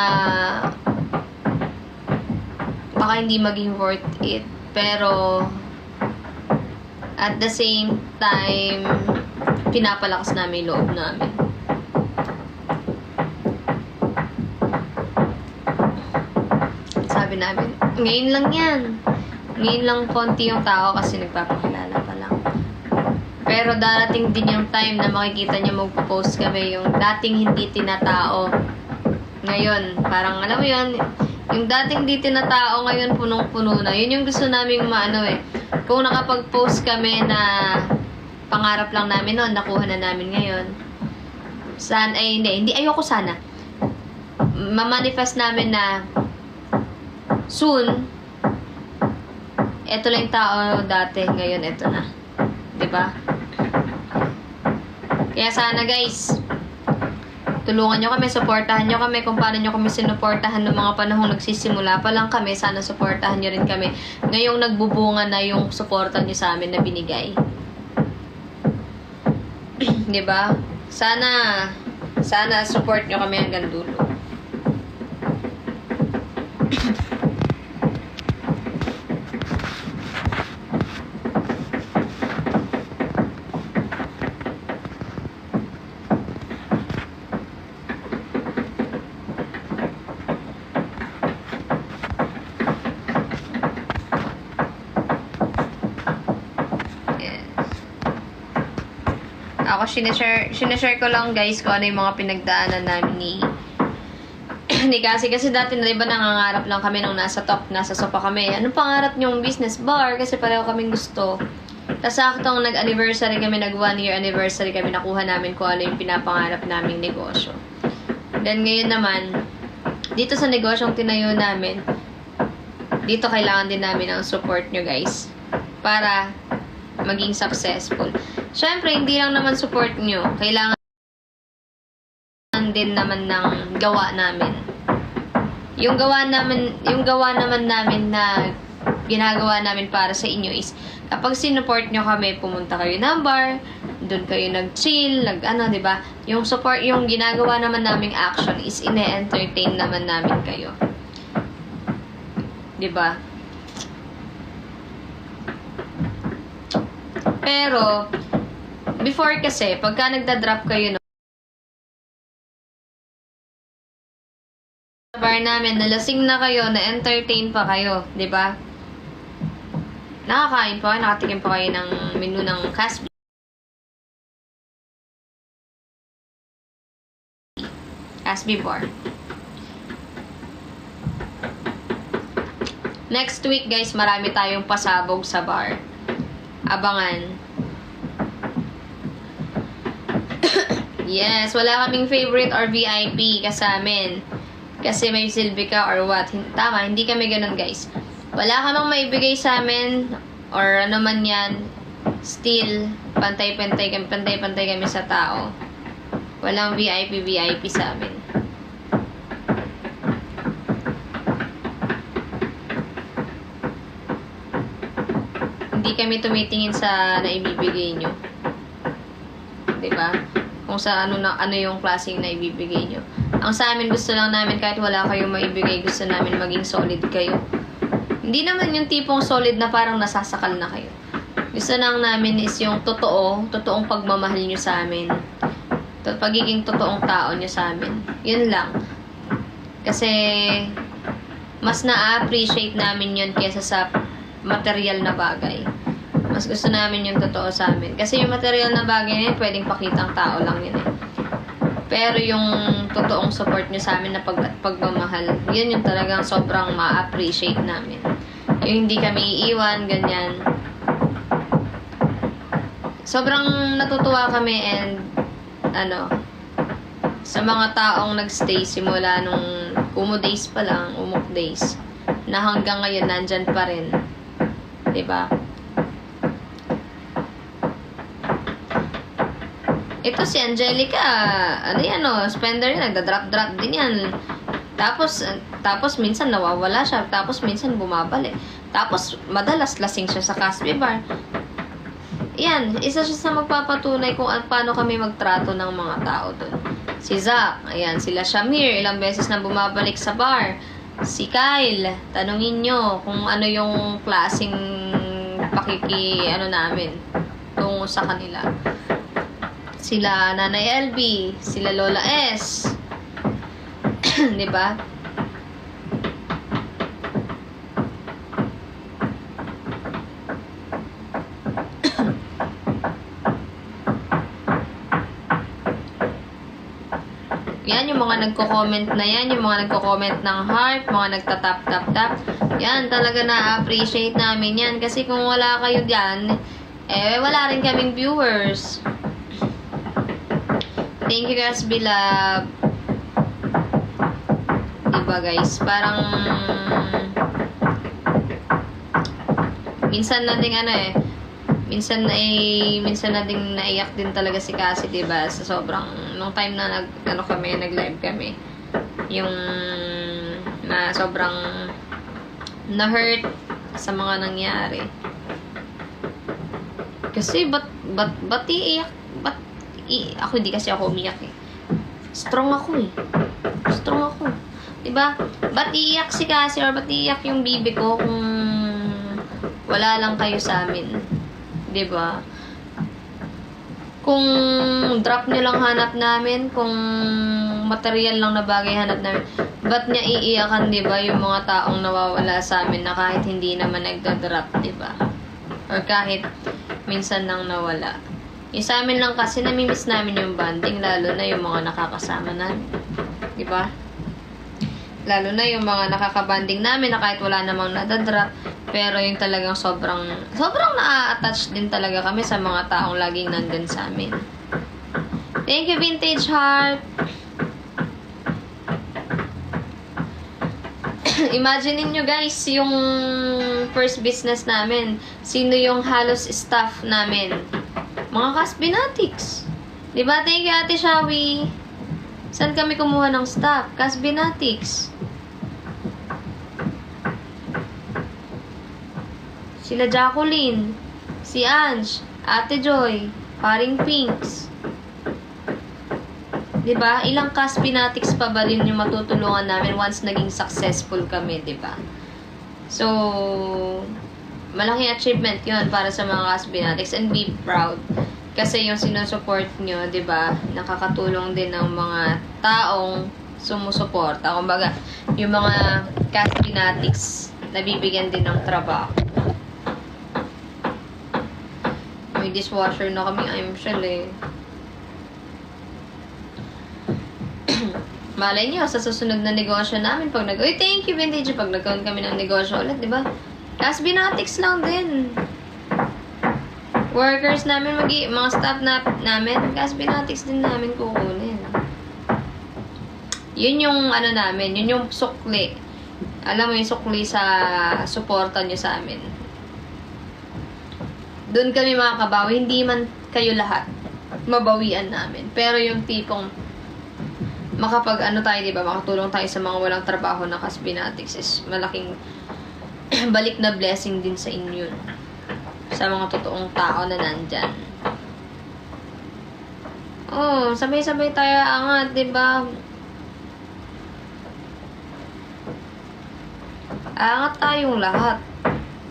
baka hindi maging worth it. Pero at the same time, pinapalakas namin yung loob namin. Sabi namin, ngayon lang yan. Ngayon lang konti yung tao kasi nagpapakilala pa lang. Pero darating din yung time na makikita niyo magpo-post kami yung dating hindi tinatao. Ngayon, parang alam mo yun, yung dating hindi tinatao ngayon punong-puno na. Yun yung gusto naming Kung nakapag-post kami na pangarap lang namin noon, nakuha na namin ngayon. Ayoko sana. Ma-manifest namin na soon, eto lang yung tao dati, ngayon eto na. 'Di ba? Kaya sana guys, tulungan nyo kami, supportahan nyo kami kung paano nyo kami sinuportahan ng mga panahong nagsisimula pa lang kami. Sana supportahan nyo rin kami ngayong nagbubunga na yung suporta nyo sa amin na binigay. 'Di ba? Sana support nyo kami hanggang dulo. Ako, sinashare ko lang guys kung ano yung mga pinagdaanan namin ni Cassie. Kasi dati na diba nangangarap lang kami nung nasa sopa kami. Anong pangarap niyong business? Bar. Kasi pareho kaming gusto. Tapos saktong nag-anniversary kami, nag 1 year anniversary kami, nakuha namin kung ano yung pinapangarap naming negosyo. Then ngayon naman, dito sa negosyong tinayo namin, dito kailangan din namin ang support nyo guys. Para maging successful. Syempre, hindi lang naman support nyo. Kailangan din naman ng gawa namin. Yung gawa naman namin na ginagawa namin para sa inyo is, kapag sinuport nyo kami, pumunta kayo ng bar, doon kayo nag-chill, diba? Yung support, yung ginagawa naman naming action is ine-entertain naman namin kayo. Diba? Pero, before kasi, pagka nagda-drop kayo sa bar namin, nalasing na kayo, na-entertain pa kayo, di ba? Nakakain pa kayo, nakatikim pa kayo ng menu ng Caspi. Caspi Bar. Next week, guys, marami tayong pasabog sa bar. Abangan. Yes, wala kaming favorite or VIP kasamin. Kasi may silbi ka or what. Tama, hindi kami ganun guys. Wala kamang maibigay sa amin or ano man yan. Still, pantay-pantay kami sa tao. Walang VIP sa amin. kami tumitingin sa naibibigay nyo. 'Di ba? Kung sa ano yung klaseng naibibigay nyo. Ang sa amin, gusto lang namin kahit wala kayong maibigay, gusto namin maging solid kayo. Hindi naman yung tipong solid na parang nasasakal na kayo. Gusto lang namin is yung totoong pagmamahal nyo sa amin. Pagiging totoong tao nyo sa amin. Yun lang. Kasi, mas na-appreciate namin yun kesa sa material na bagay. Mas gusto namin yung totoo sa amin. Kasi yung material na bagay na yun, pwedeng pakitang tao lang yun eh. Pero yung totoong support nyo sa amin na pagmamahal, yun yung talagang sobrang ma-appreciate namin. Yung hindi kami iiwan, ganyan. Sobrang natutuwa kami and sa mga taong nagstay simula nung Umo days pa lang, Umok days, na hanggang ngayon nandyan pa rin. 'Di ba? Ito si Angelica, spender yan, nagda-drop din yan. Tapos minsan nawawala siya, tapos minsan bumabalik. Tapos madalas lasing siya sa Casby Bar. Yan, isa siya sa magpapatunay kung paano kami magtrato ng mga tao doon. Si Zach, ayan, sila Shamir, ilang beses na bumabalik sa bar. Si Kyle, tanungin nyo kung ano yung klaseng namin tungo sa kanila. Sila Nanay LB, sila Lola S. 'Di ba? Yan, yung mga nagko-comment na yan, yung mga nagko-comment ng heart, mga nagtatap-tap-tap. Yan, talaga na-appreciate namin yan. Kasi kung wala kayo dyan, wala rin kaming viewers. Thank you guys, Bilab. Diba guys, parang minsan nating minsan na ding naiyak din talaga si Cassie, diba? Sa sobrang nung time na nag-live kami. Yung na sobrang na-hurt sa mga nangyari. Kasi ba't iiyak? Ako hindi kasi ako umiyak eh. Strong ako. Diba? Ba't iiyak si Cassie or ba't iiyak yung bibi ko kung wala lang kayo sa amin? Diba? Kung drop nyo lang hanap namin, kung material lang na bagay hanap namin, ba't niya iiyakan, diba? Yung mga taong nawawala sa amin na kahit hindi naman nagda-drop, diba? Or kahit minsan nang nawala. Yung sa amin lang kasi namimiss namin yung bonding, lalo na yung mga nakakasama namin. Diba? Lalo na yung mga nakakabanding namin na kahit wala namang nadadrop, pero yung talagang sobrang na-attach din talaga kami sa mga taong laging nandun sa amin. Thank you, Vintage Heart! Imagine niyo guys, yung first business namin, sino yung halos staff namin? Mga Casbinatics. Diba? Thank you, Ate Shawi. Saan kami kumuha ng staff? Casbinatics. Sila Jacqueline, si Ange, Ate Joy, Paring Pinks. Diba? Ilang Casbinatics pa ba rin yung matutulungan namin once naging successful kami, diba? So, malaking achievement yun para sa mga Casbinatics and be proud. Kasi yung sinusupport nyo, diba? Nakakatulong din ng mga taong sumusuporta. Kumbaga, yung mga Casbinatics nabibigyan din ng trabaho. May dishwasher na kami, I'm sure eh. Malay nyo, sa susunod na negosyo namin, pag uy, thank you, Vintage, pag nagkaroon kami ng negosyo ulit, diba? Casbinatics lang din. Workers namin, mga staff namin, Casbinatics din namin kukunin. Yun yung namin, yun yung sukli. Alam mo yung sukli sa suporta nyo sa amin. Doon kami makakabawi, hindi man kayo lahat mabawian namin. Pero yung tipong makapag tayo, diba, makatulong tayo sa mga walang trabaho na Casbinatics is malaking balik na blessing din sa inyo. sa mga totoong tao na nandyan. Oh, sabay-sabay tayo angat, di ba? Angat tayong lahat.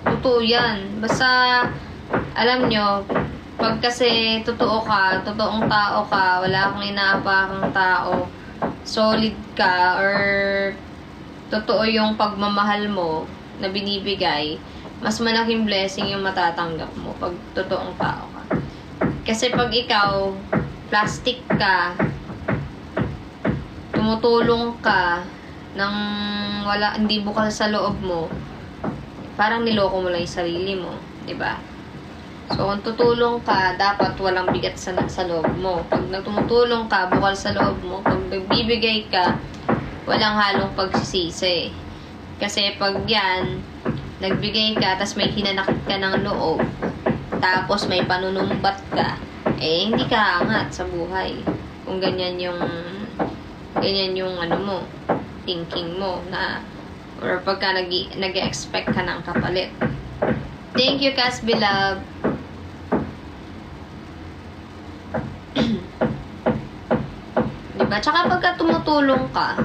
Totoo yan. Basta, alam nyo, pag kasi totoo ka, totoong tao ka, wala kang inaapakang tao, solid ka, or totoo yung pagmamahal mo na binibigay, mas malaking blessing yung matatanggap mo pag totoong tao ka. Kasi pag ikaw, plastic ka, tumutulong ka, nang wala, hindi bukal sa loob mo, parang niloko mo lang yung sarili mo, diba? So, kung tutulong ka, dapat walang bigat sa loob mo. Pag tumutulong ka, bukal sa loob mo. Pag nagbibigay ka, walang halong pagsisisi. Kasi pag yan, nagbigay ka, tas may hinanakit ka ng loob, tapos may panunumbat ka, eh, hindi ka angat sa buhay. Kung ganyan yung ano mo, thinking mo, na, or pagka nag-expect ka ng kapalit. Thank you, Casby Love. Diba? Tsaka pagka tumutulong ka,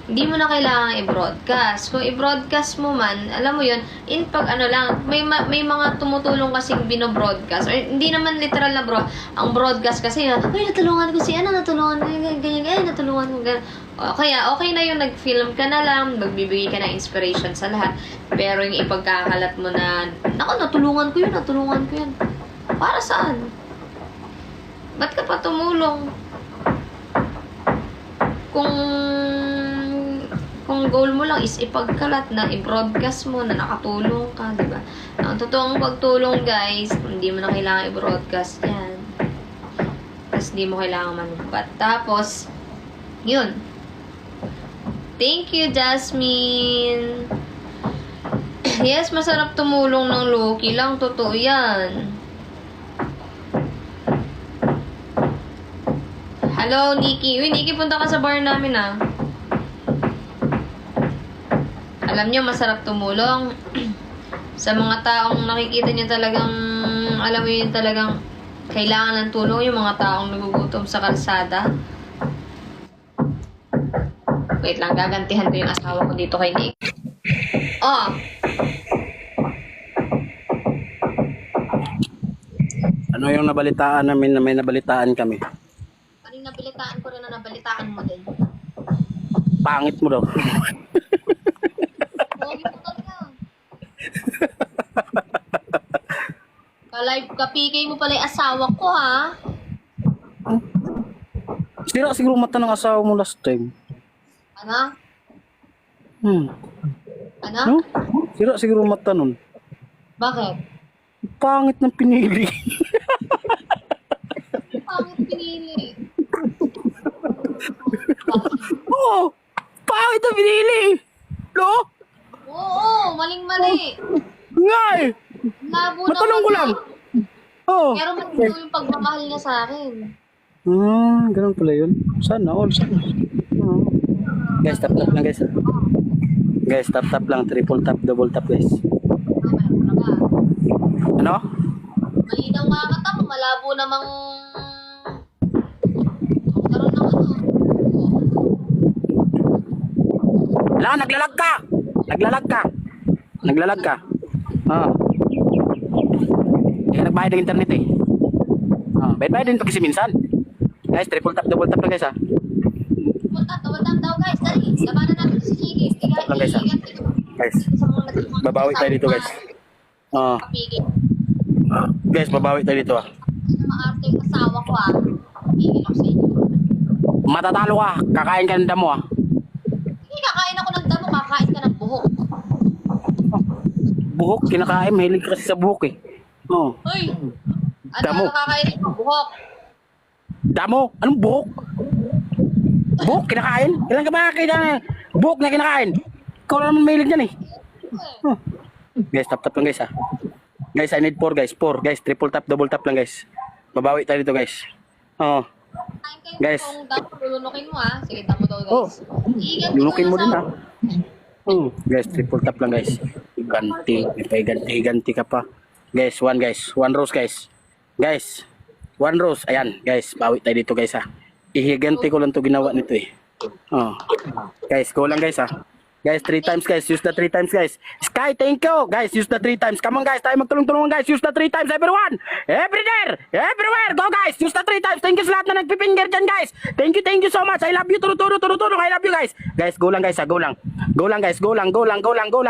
hindi mo na kailangan i-broadcast. Kung i-broadcast mo man, alam mo yun, pag ano lang, may mga tumutulong kasing binobroadcast. Or hindi naman literal na ang broadcast kasi, ay, natulungan ko si ano, natulungan ko, ganyan, natulungan ko, ganyan. O, kaya, okay na yung nag-film ka na lang, magbibigay ka ng inspiration sa lahat. Pero yung ipagkakalat mo na, naku, natulungan ko yun. Para saan? Ba't ka pa tumulong? Kung goal mo lang is ipagkalat na, i-broadcast mo na nakatulong ka, di ba? Ang totoong pagtulong, guys, hindi mo na kailangan i-broadcast yan. Tapos, hindi mo kailangan manumpat. Tapos, yun. Thank you, Jasmine. Yes, masarap tumulong ng Loki lang. Totoo yan. Hello, Nikki. Uy, Nikki, punta ka sa bar namin, ah. Alam nyo, masarap tumulong sa mga taong nakikita nyo talagang, alam mo yun, talagang kailangan ng tulong, yung mga taong nagugutom sa kalsada. Wait lang, gagantihan ko yung asawa ko dito kay Nick. Oh! Ano yung nabalitaan namin na may nabalitaan kami? Ano yung nabalitaan ko rin na nabalitaan mo din? Pangit mo daw. Pogi mo talaga. Ka-live ka, PK mo pala yung asawa ko, ha? Sira siguro mata ng asawa mo last time. Ano? Ano? No? Sira siguro mata nun. Bakit? Pangit ng pinili. Pangit pinili. Oo! Pangit ang pinili! No? Oo, maling-mali. Nga eh! Labo na. Matanong ko lang. Oo. Pero matindi yung pagmamahal niya sa akin. Ganun pala yun. Sana all. Sana. Guys, tap lang guys. Guys, tap lang. Triple tap, double tap guys. Ano? Malinaw nga kata ko, malabo namang... Karoon ng ano. Wala, naglalag ka! Naglalag ka. Eh, nagbayad ng internet eh. Bayad din pa kasi minsan. Guys, triple tap, double tap lang guys ha. Double tap daw guys, dali. Labanan natin si Chigis. Lang guys ha. Guys, babawi tayo dito guys. Kapigil. Guys, babawi tayo dito ha. Maarte yung asawa ko, ha. Kapigil ako sa inyo. Matatalo ka, kakain ka ng damo ha. Hindi, kakain ako ng damo, kakain ka ng buhok. Buhok, kinakain, mahilig ka kasi sa buhok eh. Uy! Ano Damo. nakakain ng buhok? Damo? Anong buhok? Buhok, kinakain? Kailan ka ba nakakita na buhok na kinakain? Ikaw naman mahilig yan eh. Guys, tap lang guys ha. Guys, I need 4 guys. 4 guys, triple tap, double tap lang guys. Babawi tayo dito guys. Guys. Kung damo, lulunukin mo, ha. Sige, damo daw, guys. Lunukin mo din ha. Guys, triple tap lang guys. Ganti, may ganti ka pa. Guys, one guys. One rose guys. Guys, one rose. Ayan, guys. Bawi tayo dito guys ha. Ihiganti ko lang to ginawa nito eh. Oh. Guys, go lang guys ha. Guys, 3 times guys. Use the 3 times guys. Sky, thank you. Guys, use the 3 times. Come on guys, tayo magtulong-tulungan guys. Use the 3 times everyone. Everywhere. Everywhere. Go guys. Use the 3 times. Thank you sa lahat na nagpipinger dyan guys. Thank you so much. I love you. Turo. I love you guys. Guys, go lang guys ha. Go lang. Go lang guys. Go lang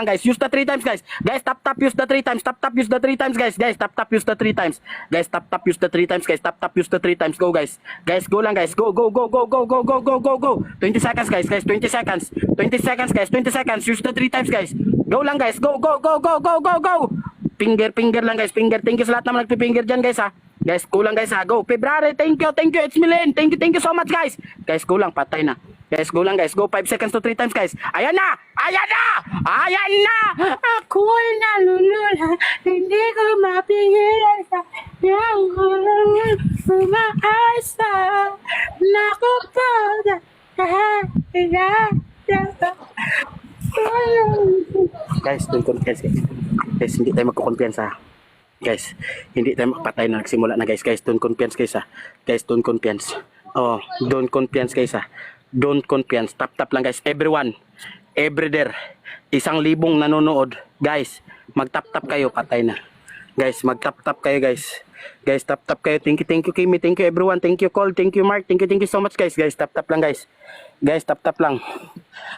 guys. Use the 3 times guys. Guys, tap use the 3 times. Tap use the 3 times guys. Guys, tap use the 3 times. Guys, tap use the 3 times guys. Tap use the 3 times. Go guys. Guys, go lang guys. Go. 20 seconds guys. Guys, 20 seconds. 20 seconds guys. 20 seconds. Use the 3 times guys. Go lang guys. Go. Finger lang guys. Finger. Thank you sa lahat na nagpipinger dyan guys ha. Guys, kulang guys ha. Go. February. Thank you. It's Milen. Thank you so much guys. Guys, kulang. Patay na. Guys, go lang guys. Go 5 seconds to 3 times guys. Ayan na. Ako'y nalulula. Hindi ko mapigilan sa iyang umaasa. Naku po. Guys, don't confess guys. Guys, hindi tayo magkukumpiyansa. Guys, hindi tayo makapatay na nagsimula na guys. Guys, don't confess guys ha. Guys, don't confess. Oh, don't confess guys ha. Don't confess. Tap lang guys. Everyone. Every there. 1,000 nanonood. Guys, mag-tap kayo. Patay na. Guys, mag-tap kayo guys. Guys, tap kayo. Thank you Kimi. Thank you everyone. Thank you Cole. Thank you Mark. Thank you so much guys. Guys, tap lang guys. Guys, tap lang.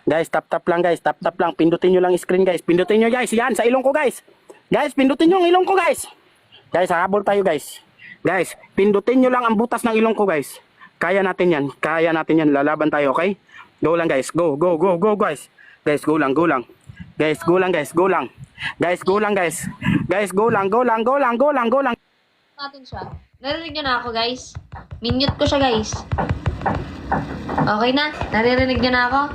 Guys, tap lang guys. Tap lang. Pindutin nyo lang screen guys. Pindutin nyo guys. Yan, sa ilong ko guys. Guys, pindutin nyo ang ilong ko guys. Guys, habol tayo guys. Guys, pindutin nyo lang ang butas ng ilong ko guys. Kaya natin yan. Lalaban tayo, okay? Go lang guys. Go guys. Guys, go lang. Guys, go lang guys. Guys, go lang guys. Guys, go lang. Natin siya. Narinig niyo na ako guys. Minute ko siya guys. Okay na? Naririnig niyo na ako?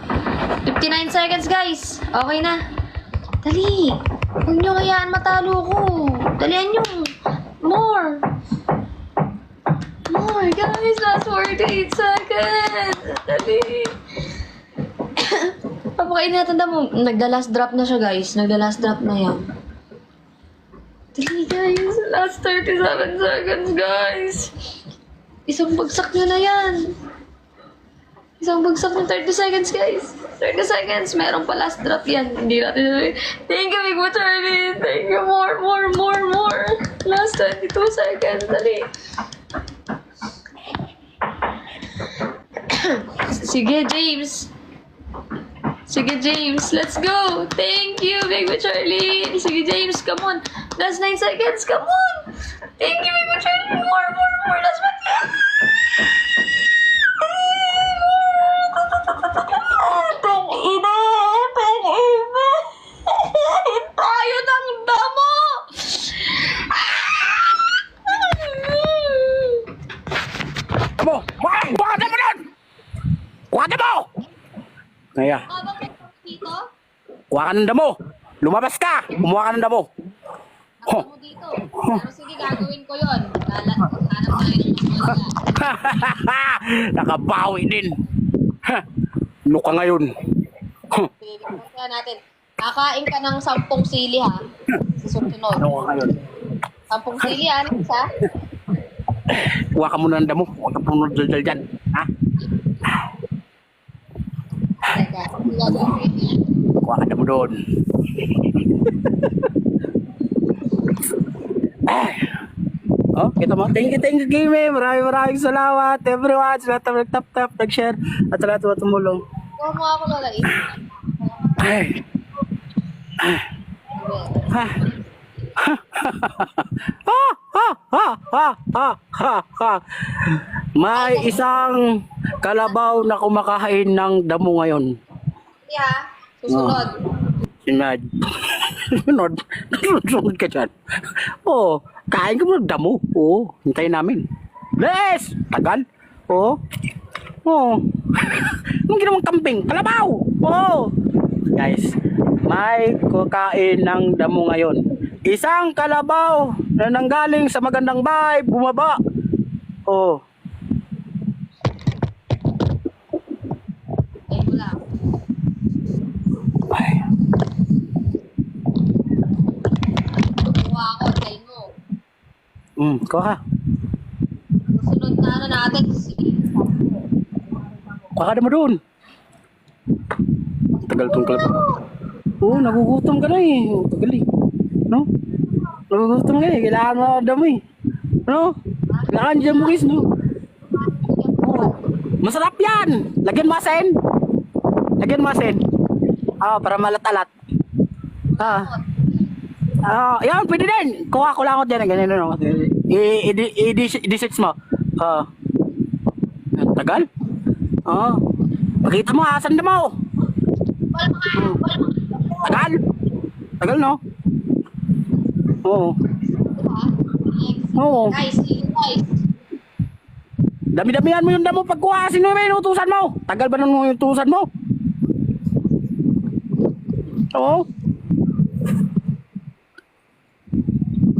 59 seconds guys. Okay na. Dali. Huwag niyo kayaan matalo ko. Dalian niyo. More guys. Last 48 seconds. Dali. Papakain natin mo. Nagda-last drop na siya guys. Nagda-last drop na yan. Dali guys. Last 37 seconds guys. Isang bagsak nyo na yan. Isang bagsak ng 30 seconds, guys. 30 seconds. Meron pa last drop yan. Hindi natin. Thank you, Big Charlie. Thank you. More. Last 22 seconds. Dali. Sige, James. Let's go. Thank you, Big Charlie. Sige, James. Come on. Last 9 seconds. Come on. Thank you, Big Charlie. More. Last 1. Tayo ng damo! Damo! Buka mo doon! Kuha ka mo! Kaya. Dito? Kuha ka ng damo! Lumabas ka! Kumuha ka ng damo! Ako mo dito. Pero sige, gagawin ko yun. Hanap tayo ng mga. Nakabawi din! Ano ka ngayon? Kaya natin. Kakain ka ng 10 sili ha. Sa susunod. Ano ka ngayon? 10 sili ha. Isa? Kuha ka muna ng damo. Huwag ka muna dyan. Ha? Teka. Gagawin ko yun. Kuha ka damo doon. Oh, kita mo. Thank you, Game. Maraming salamat. Everyone, sa lahat na nag-tap, nag-share, at sa lahat na tumulong. Kuha mo ako lalait. May isang kalabaw na kumakain ng damo ngayon. Hindi ha. Susunod. Sunod ka dyan. Oo, kain ka mo ng damo. Oo, hintayin namin. Bless! Tagal. Oo. Anong ginawang kambing? Kalabaw! Oo. Guys, may kukain ng damo ngayon. Isang kalabaw na nanggaling sa magandang bahay, bumaba. Oo. Ay, wala. Kuha ako. Tayo mo. Kuha ka. Sunod na ano natin. Kuha ka naman doon. Tagal tong kalap. Oo, nagugutom ka na eh. Oh, tagal eh. No? Nagugutom ka eh. Kailangan mo damo eh. No? Kailangan dyan mo guys, no? Oo. Masarap yan! Lagyan mo asin. Lagyan mo asin. Para malat-alat. Yan, pwede din. Kuha ko lang ako dyan. Ganyan, no? I-desits mo. Tagal? Pakita mo, asan na mo? Tagal? Tagal, no? Oo. Oo. Guys, guys. Dami-damihan mo yung damo pagkuha. Sino may inutusan mo? Tagal ba nung inutusan mo? Oo.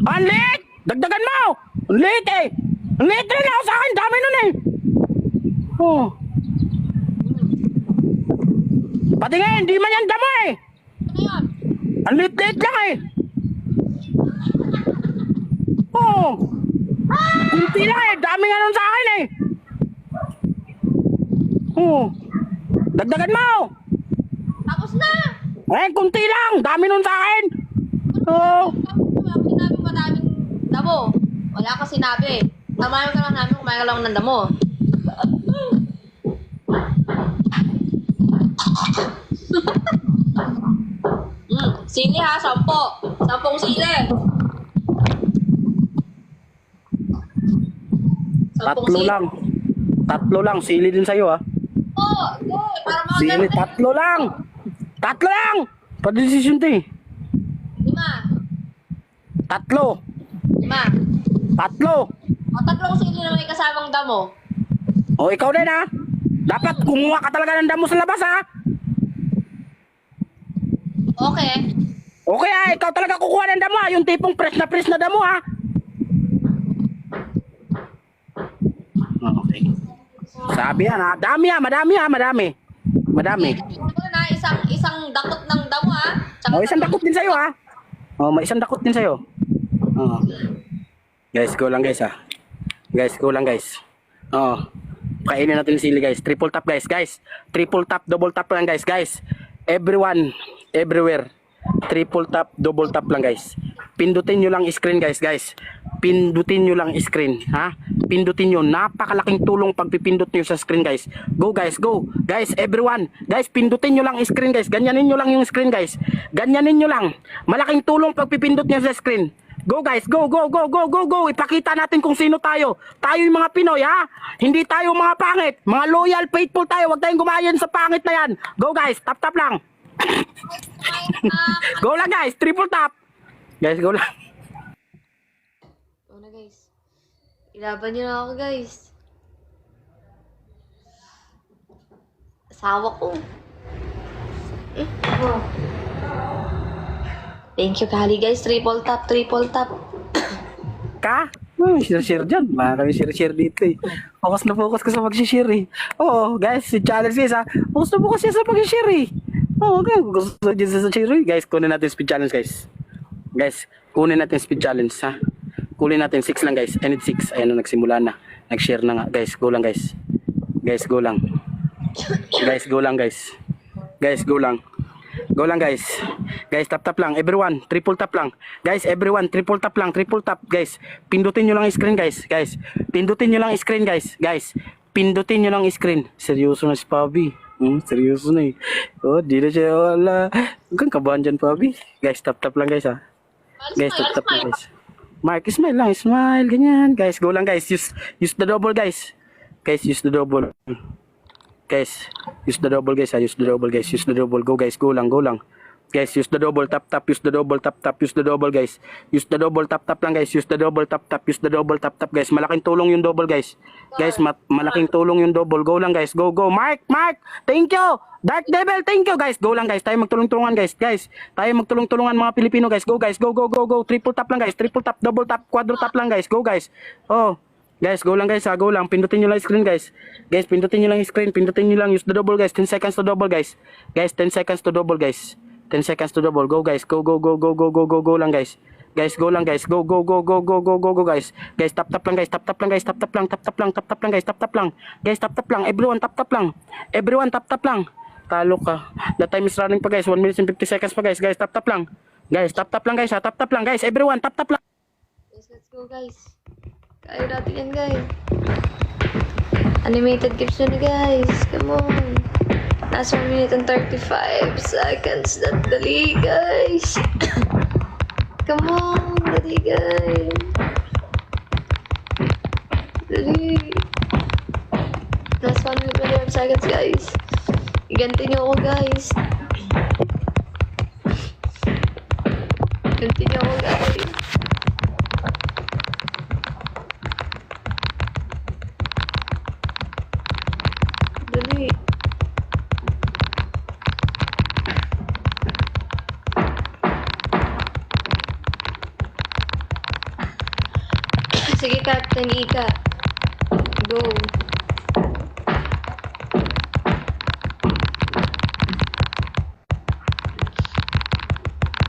Ang liit! Dagdagan mo! Ang liit eh! Ang liit rin ako sa akin! Dami nun eh! Oo. Pati nga, hindi man yan damo eh! Ano yan? Ang liit-liit lang eh! Oo. Kunti lang eh! Dami nga nun sa akin eh! Oo. Dagdagan mo! Tapos na! Kunti lang! Dami nun sa akin! Oo. Wala ko sinabi madaming damo. Wala ka sinabi. Tamayan ka lang namin kumain ka lang ng damo. Sili ha, 10. 10 sili. 10 Tatlo sili. lang. Tatlo lang. Sili din sa'yo ah. Oo, para mga Sili, tatlo lang! Tatlo lang! Pa-decision to eh. 5. Tatlo! 5. Tatlo! O, 3 sili na may kasamang damo. O ikaw din ha. Dapat kumuha ka talaga ng damo sa labas ha. Okay. Okay ha, ikaw talaga kukuha ng damo ha. Yung tipong press na damo ha. Okay. Sabi yan ha. Dami ha, madami ha, madami. Madami. Ito na, isang dakot ng damo ha. Tsaka O isang dakot din sa'yo ha. O may isang dakot din sa'yo. O. Guys, go lang guys ha. Guys, go lang guys. O. Kainin natin yung sili guys. Triple tap guys. Guys, triple tap, double tap lang guys. Guys, everyone, everywhere. Triple tap, double tap lang guys. Pindutin nyo lang screen guys. Guys, pindutin nyo lang screen. Ha? Pindutin nyo. Napakalaking tulong pag pipindot nyo sa screen guys. Go guys, go. Guys, everyone. Guys, pindutin nyo lang screen guys. Ganyanin nyo lang yung screen guys. Ganyanin nyo lang. Malaking tulong pag pipindot nyo sa screen. Go guys, go, go, go, go, go, go. Ipakita natin kung sino tayo. Tayo yung mga Pinoy ha. Hindi tayo mga pangit. Mga loyal, faithful tayo. Huwag tayong gumayon sa pangit na yan. Go guys, tap tap lang. Go lang guys, triple tap. Guys, go lang. Ano na guys. Ilaban niyo na ako guys. Asawa ko. Thank you Kali guys. Triple tap, triple tap. Ka? Share-share dyan. Wala kami share-share dito eh. Focus na focus ka sa mag-share eh. Oo, guys, si challenge guys ha. Focus na focus siya sa mag-share eh. Oo, okay. Gusto dyan sa share eh. Guys, kunin natin speed challenge guys. Guys, kunin natin speed challenge ha. Kunin natin 6 lang guys. I need 6. Ayan na, nagsimula na. Nag-share na nga. Guys, go lang guys. Guys, go lang. Guys, go lang guys. Guys, go lang. Go lang guys. Guys, tap tap lang. Everyone, triple tap lang. Guys, everyone, triple tap lang. Triple tap guys. Pindutin nyo lang screen guys. Guys, pindutin nyo lang screen guys. Guys, pindutin nyo lang screen. Seryoso na si Pabi. Seryoso na eh. Oh, di na siya. Wala. Huwag kang kabahan dyan Pabi. Guys, tap tap lang guys ha. Guys, tap tap lang guys. Mark, smile lang. Smile. Ganyan. Guys, go lang guys. Use the double guys. Guys, use the double. Guys, use the double guys ha. Use the double guys. Use the double. Go guys. Go lang. Go lang. Guys, use the double tap tap. Use the double tap tap. Use the double guys. Use the double tap tap lang guys. Use the double tap tap. Use the double tap tap guys. Malaking tulong yung double guys. Guys, malaking tulong yung double. Go lang guys. Go go. Mark. Thank you. Dark Devil, thank you guys. Go lang guys. Tayo magtulong-tulungan guys. Guys, tayo magtulong-tulungan mga Pilipino guys. Go guys. Go go go go. Triple tap lang guys. Triple tap, double tap, quadro tap lang guys. Go guys. Oh. Guys, go lang guys ha. Go lang. Pindutin nyo lang screen guys. Guys, pindutin nyo lang screen. Pindutin nyo lang. Use the double guys. 10 seconds to double guys. Guys, 10 seconds to double guys. 10 seconds to double. Go guys. Go go go go go go go go lang guys. Guys, go lang guys. Go guys. Guys, tap lang guys. Tap lang guys. Tap lang guys. Tap lang. Guys, tap lang. Everyone tap lang. Everyone tap lang. Talo ka. The time is running pa guys. 1 minute and 50 seconds pa guys. Guys, tap lang. Guys, tap lang guys ha. Tap lang guys. Everyone tap lang. Guys, let's go guys. Kaya natin yan guys. Animated gives na guys. Come on. Last 1 minute and 35 seconds. Dali guys. Come on. Dali guys. Dali. Last 1 minute and 25 seconds guys. Iganti niyo ako guys. Iganti niyo ako guys. Dali. Sige, Captain Ika. Go.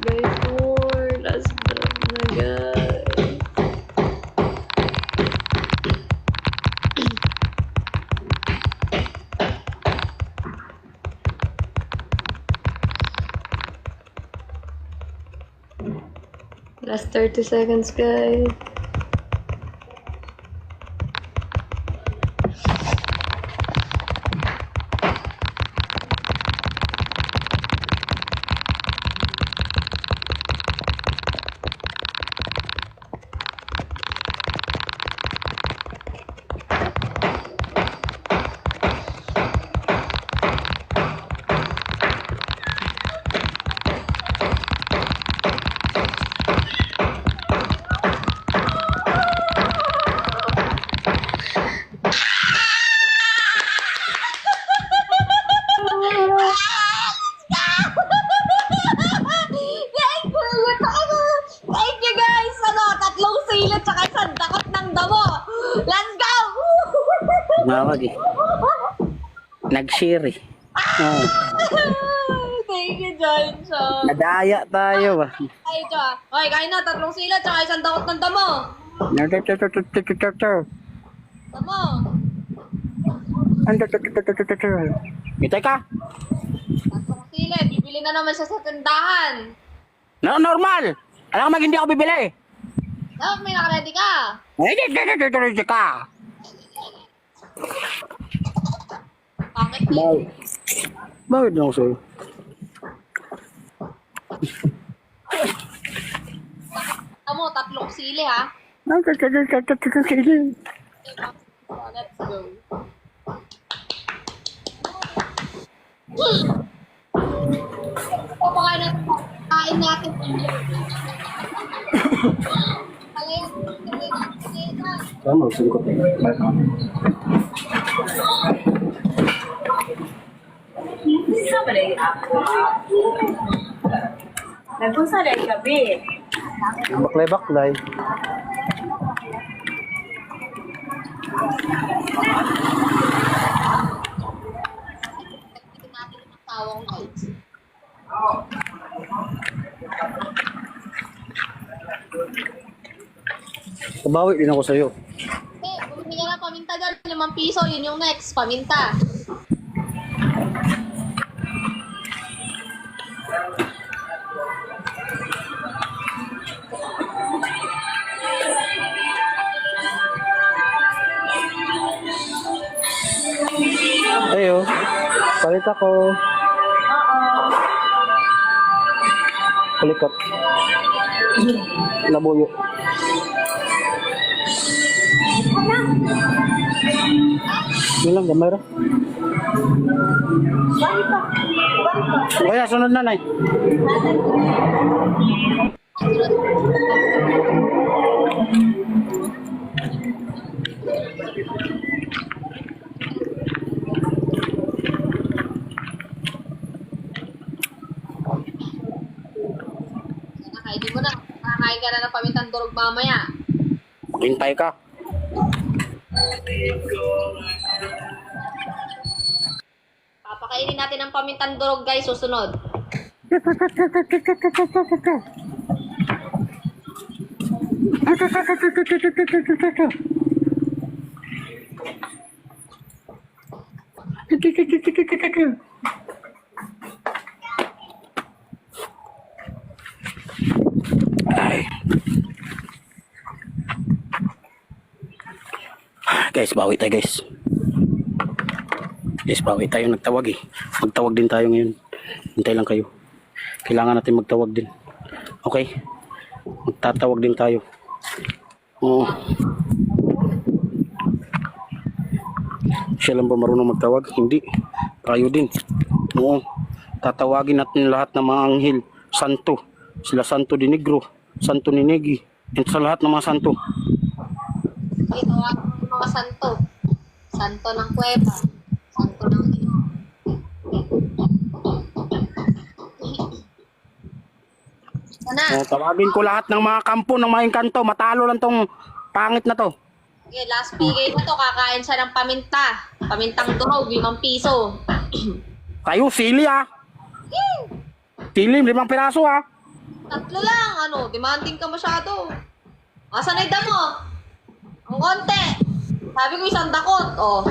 Guys, more. Last drop na, guys. Last 30 seconds, guys. Thank you guys! Tatlong silot tsaka isang dakot ng damo! Let's go! Nawag eh. Nag-share eh. Oh, Thank you, Johnson. nadaya tayo ba? Ay, Joa. Okay, kain na. Tatlong silot tsaka isang dakot ng damo. Damo. Itay ka? Tatlong silot. Bibili na naman siya sa tindahan. No, normal! Alam mo, hindi ako bibili. Dapat may nakaready ka. Ka. Bakit? Bakit lang sa'yo? Damo, tatlong sili ha. Sige. Let's go. Papakain natin. Kain natin. Tama, singkot. Nagpunsa rin gabi. Baklay. Natin ang tawang guys. Kabawi din ako sa'yo. Bumili ka ng paminta dyan. 5 piso. Yun yung next. Paminta. Ayo, palit ako. Palikot. Labuyo. Yun lang, gamay ra. Kaya, sunod na, Nay. Hindi mo na. Nakakain ka na ng pamintang durog mamaya. Hintay ka. Papakainin natin ang pamintang durog guys. Susunod. Ay. Guys, bawi tayo guys. Guys, bawi tayo. Nagtawag eh. Magtawag din tayo ngayon. Hintay lang kayo. Kailangan natin magtawag din. Okay? Magtatawag din tayo. Oo. Siya lang ba marunong magtawag? Hindi. Tayo din. Oo. Tatawagin natin lahat ng mga anghel. Santo. Sila Santo de Negro. Santo ni Negi. And sa lahat ng mga santo. Ito ang mga santo. Santo ng Cueva. Santo ng Ino. Tawagin ko lahat ng mga kampo ng mga engkanto. Matalo lang tong pangit na to. Okay, last bigay na to. Kakain siya ng paminta. Pamintang durog, 5 piso. Tayo, sili ah. Sili, 5 piraso ah. 3 lang, ano, demanding ka masyado. Asan ay damo? Ang konti. Sabi ko 1 dakot, oh.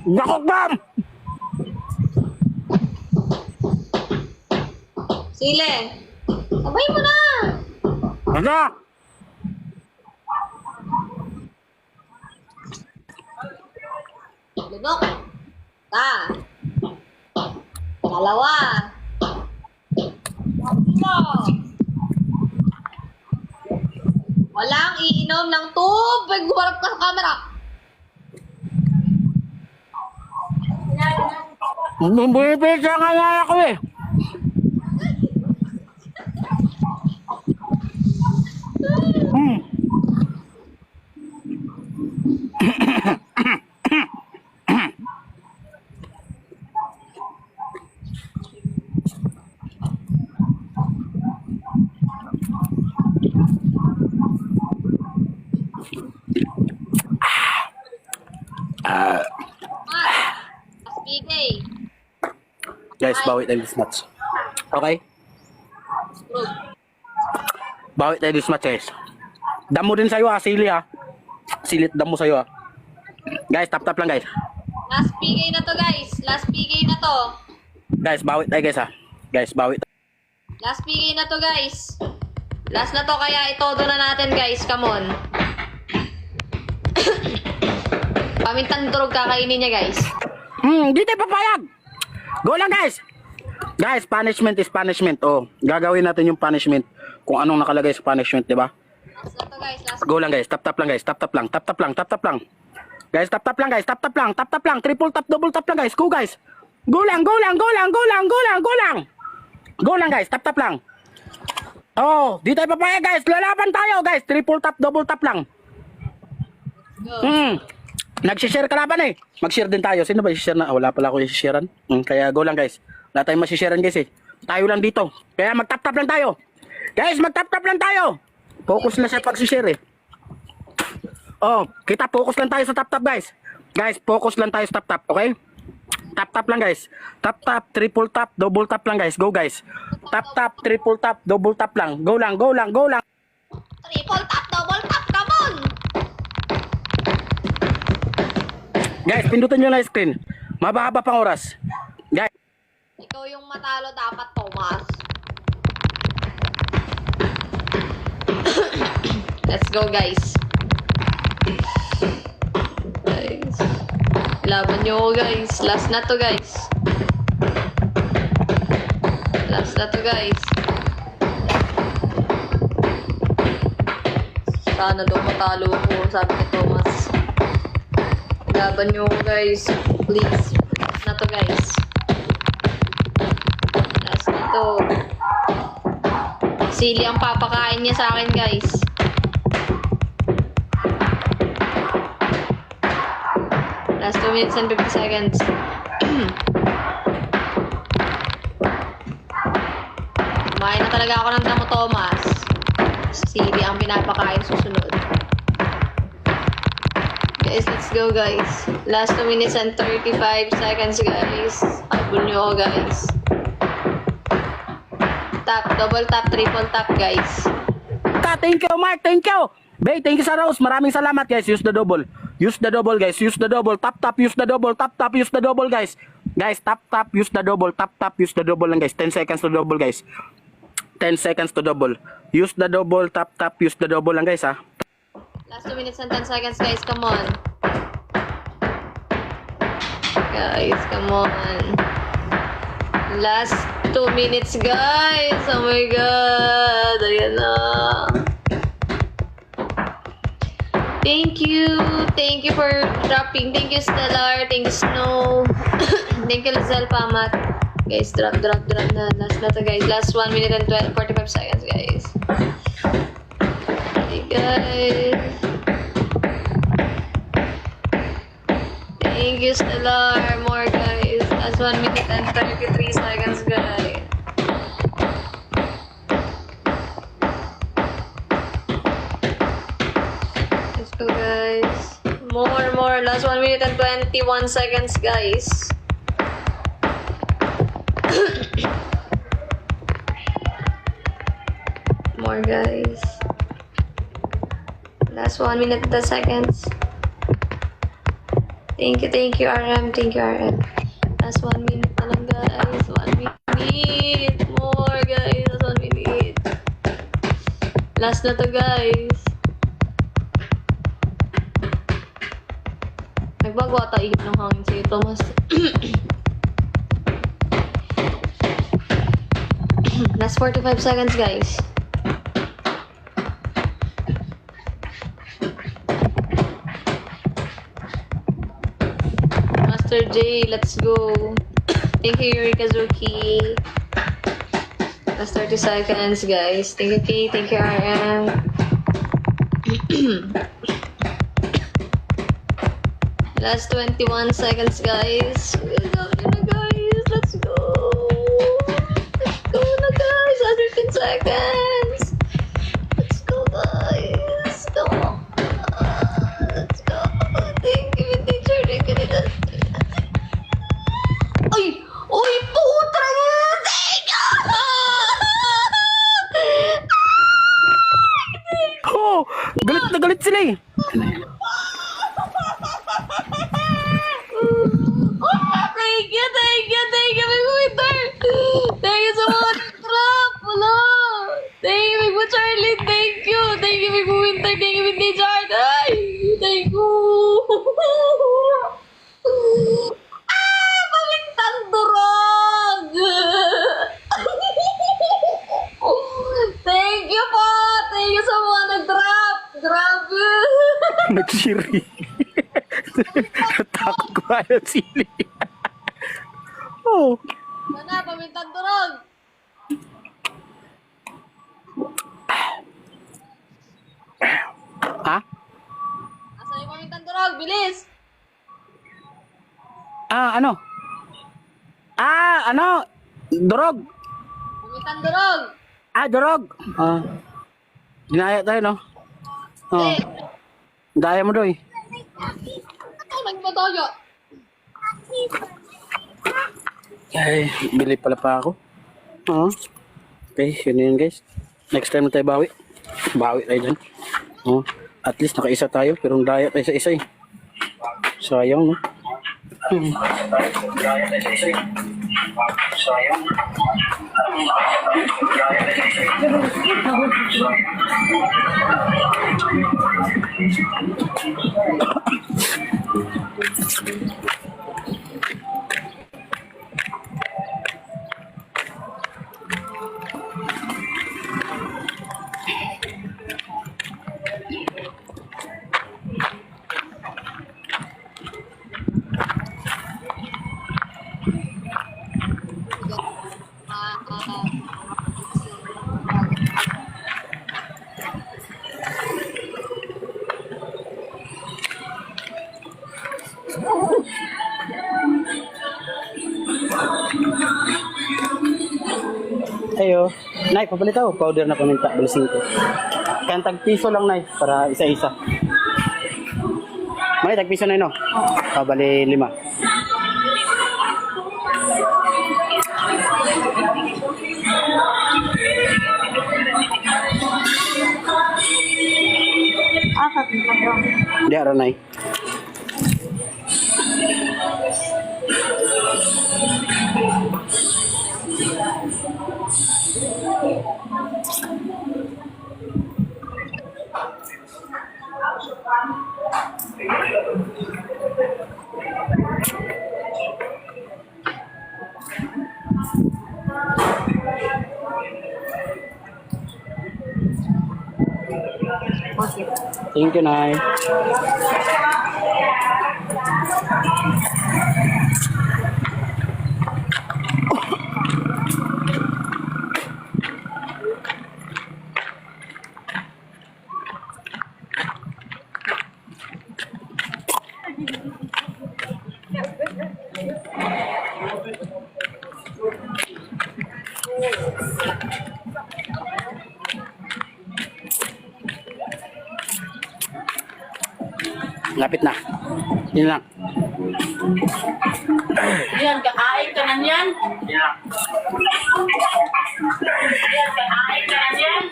Nakok bam! Sile. Sabay mo na. Ano? Lunok. Ta. 2. Walang iinom ng tubig. Gumarap ka sa camera. Bumibig ka nga ako eh. Mas bigay. Guys, bawi tayo this match. Okay? Bawi tayo this match guys. Damo din sa'yo ah, sili ah. Silit damo sa'yo ah. Guys, tap lang guys. Last bigay na to, guys. Last bigay na to. Guys, bawi tayo guys ah. Guys, bawi tayo. Last bigay na to, guys. Last na to, kaya itodo na natin, guys. Come on. Pamintang durog kakainin niya, guys. Di tayo papayag. Go lang guys. Guys, punishment is punishment. Oh, gagawin natin yung punishment. Kung anong nakalagay sa punishment, di ba? Last na to, guys. Last. Go lang guys. Tap lang guys. Tap lang. Guys, tap lang guys. Tap lang. Triple tap, double tap lang guys. Go guys. Go lang. Go lang guys. Tap lang. Oh, di tayo papayag guys. Lalaban tayo guys. Triple tap, double tap lang. Go. Nag-share ka laban eh. Mag-share din tayo. Sino ba i-share na? Wala pala ako i-sharean. Kaya go lang guys. Wala tayong masisharean guys eh. Tayo lang dito. Kaya mag-tap lang tayo. Guys, mag-tap lang tayo. Focus lang sa pag-share eh. Oh, kita focus lang tayo sa tap guys. Guys, focus lang tayo sa tap. Okay? Tap lang guys. Tap, triple tap, double tap lang guys. Go guys. Tap, triple tap, double tap lang. Go lang. Triple tap, double tap. Come on. Guys, pindutin nyo lang screen. Mababa pang oras. Guys. Ikaw yung matalo dapat, Thomas. Let's go, guys. Guys. Laban nyo ako, guys. Last na to, guys. Sana daw matalo ako, sabi ni Thomas. Laban nyo ako, guys. Please. Last na to, guys. Last na to. Sili ang papakain niya sa akin, guys. Last 2 minutes and 50 seconds. Kumain na talaga ako ng damo, Thomas. Sili ang pinapakain susunod. Guys, let's go, guys. Last 2 minutes and 35 seconds, guys. Habol nyo ako, guys. Tap, double tap, triple tap, guys. Tap. Marta, thank you, Mark, thank you. Bay, thank you sa Rose. Maraming salamat, guys. Use the double. Use the double, guys. Use the double. Tap, tap, use the double. Tap, tap, use the double, guys. Guys, tap, tap, use the double. Tap, tap, use the double lang, guys. 10 seconds to double, guys. 10 seconds to double. Use the double. Tap, tap, use the double lang, guys, ha. Last 2 minutes and 10 seconds, guys. Come on. Guys, come on. Last 2 minutes, guys. Oh my God. Ayan na. Thank you. Thank you for dropping. Thank you, Stellar. Thank you, Snow. Thank you, Lizelle Pamat. Guys, drop na. Last na to, guys. Last 1 minute and 45 seconds, guys. Hey, guys. Thank you, Stellar. More, guys. Last 1 minute and 33 seconds, guys. Let's go, guys. More. Last 1 minute and 21 seconds, guys. More, guys. Last 1 minute and 10 seconds. Thank you, RM. Thank you, RM. Last 1 minute na lang, guys. 1 minute. More, guys. Last 1 minute. Last na to, guys. Nagbago ata ihip ng hangin sa'yo, Thomas. Last 45 seconds, guys. Master J, let's go. Thank you, Yuri Kazuki. Last 30 seconds, guys. Thank you, Kay. Thank you, RM. Last 21 seconds, guys. Let's go na, guys. Let's go. Let's go na, guys. Last 15 seconds. Let's go, guys. Come on. Let's go. Thank you, teacher. Thank you, teacher. Ay! Uy, putra nga! Thank you! Oh, galit na galit sila, eh. Thank you, Big Winter! Thank you so much, Trap! Wala! Thank you, Big Charlie! Thank you, Big Winter! Thank you, Big Nijard! Ay! Thank you! Pamintang durog! Thank you po! Thank you sa mga nag-drop! Grabe! Nagsiri. Natakot ko ayaw sili. Oh. Mana, pamintang durog! Ha? Asan yung pamintang durog? Bilis! Ano? Ano? Durog. Pamintang durog! Durog. Ginaya tayo, no? Eh, Daya mo, Doy. ano nagpatoyo? Ay, bili pala pa ako. Okay, yun na yun, guys. Next time na tayo bawi. Bawi tayo dyan. At least nakaisa tayo, pero daya tayo sa isa, eh. Sayang, no? Sayang. Ayo, Nay, papalit ako. Powder na paminta, balising ko. Kaya tag-piso lang, Nay, para isa-isa. May tag-piso na yun, no? Pabali 5. Di aranay. Thank you, Nay. Lapit na. Yun lang. Yan, kakain ka na yan. Yan, kakain ka na yan.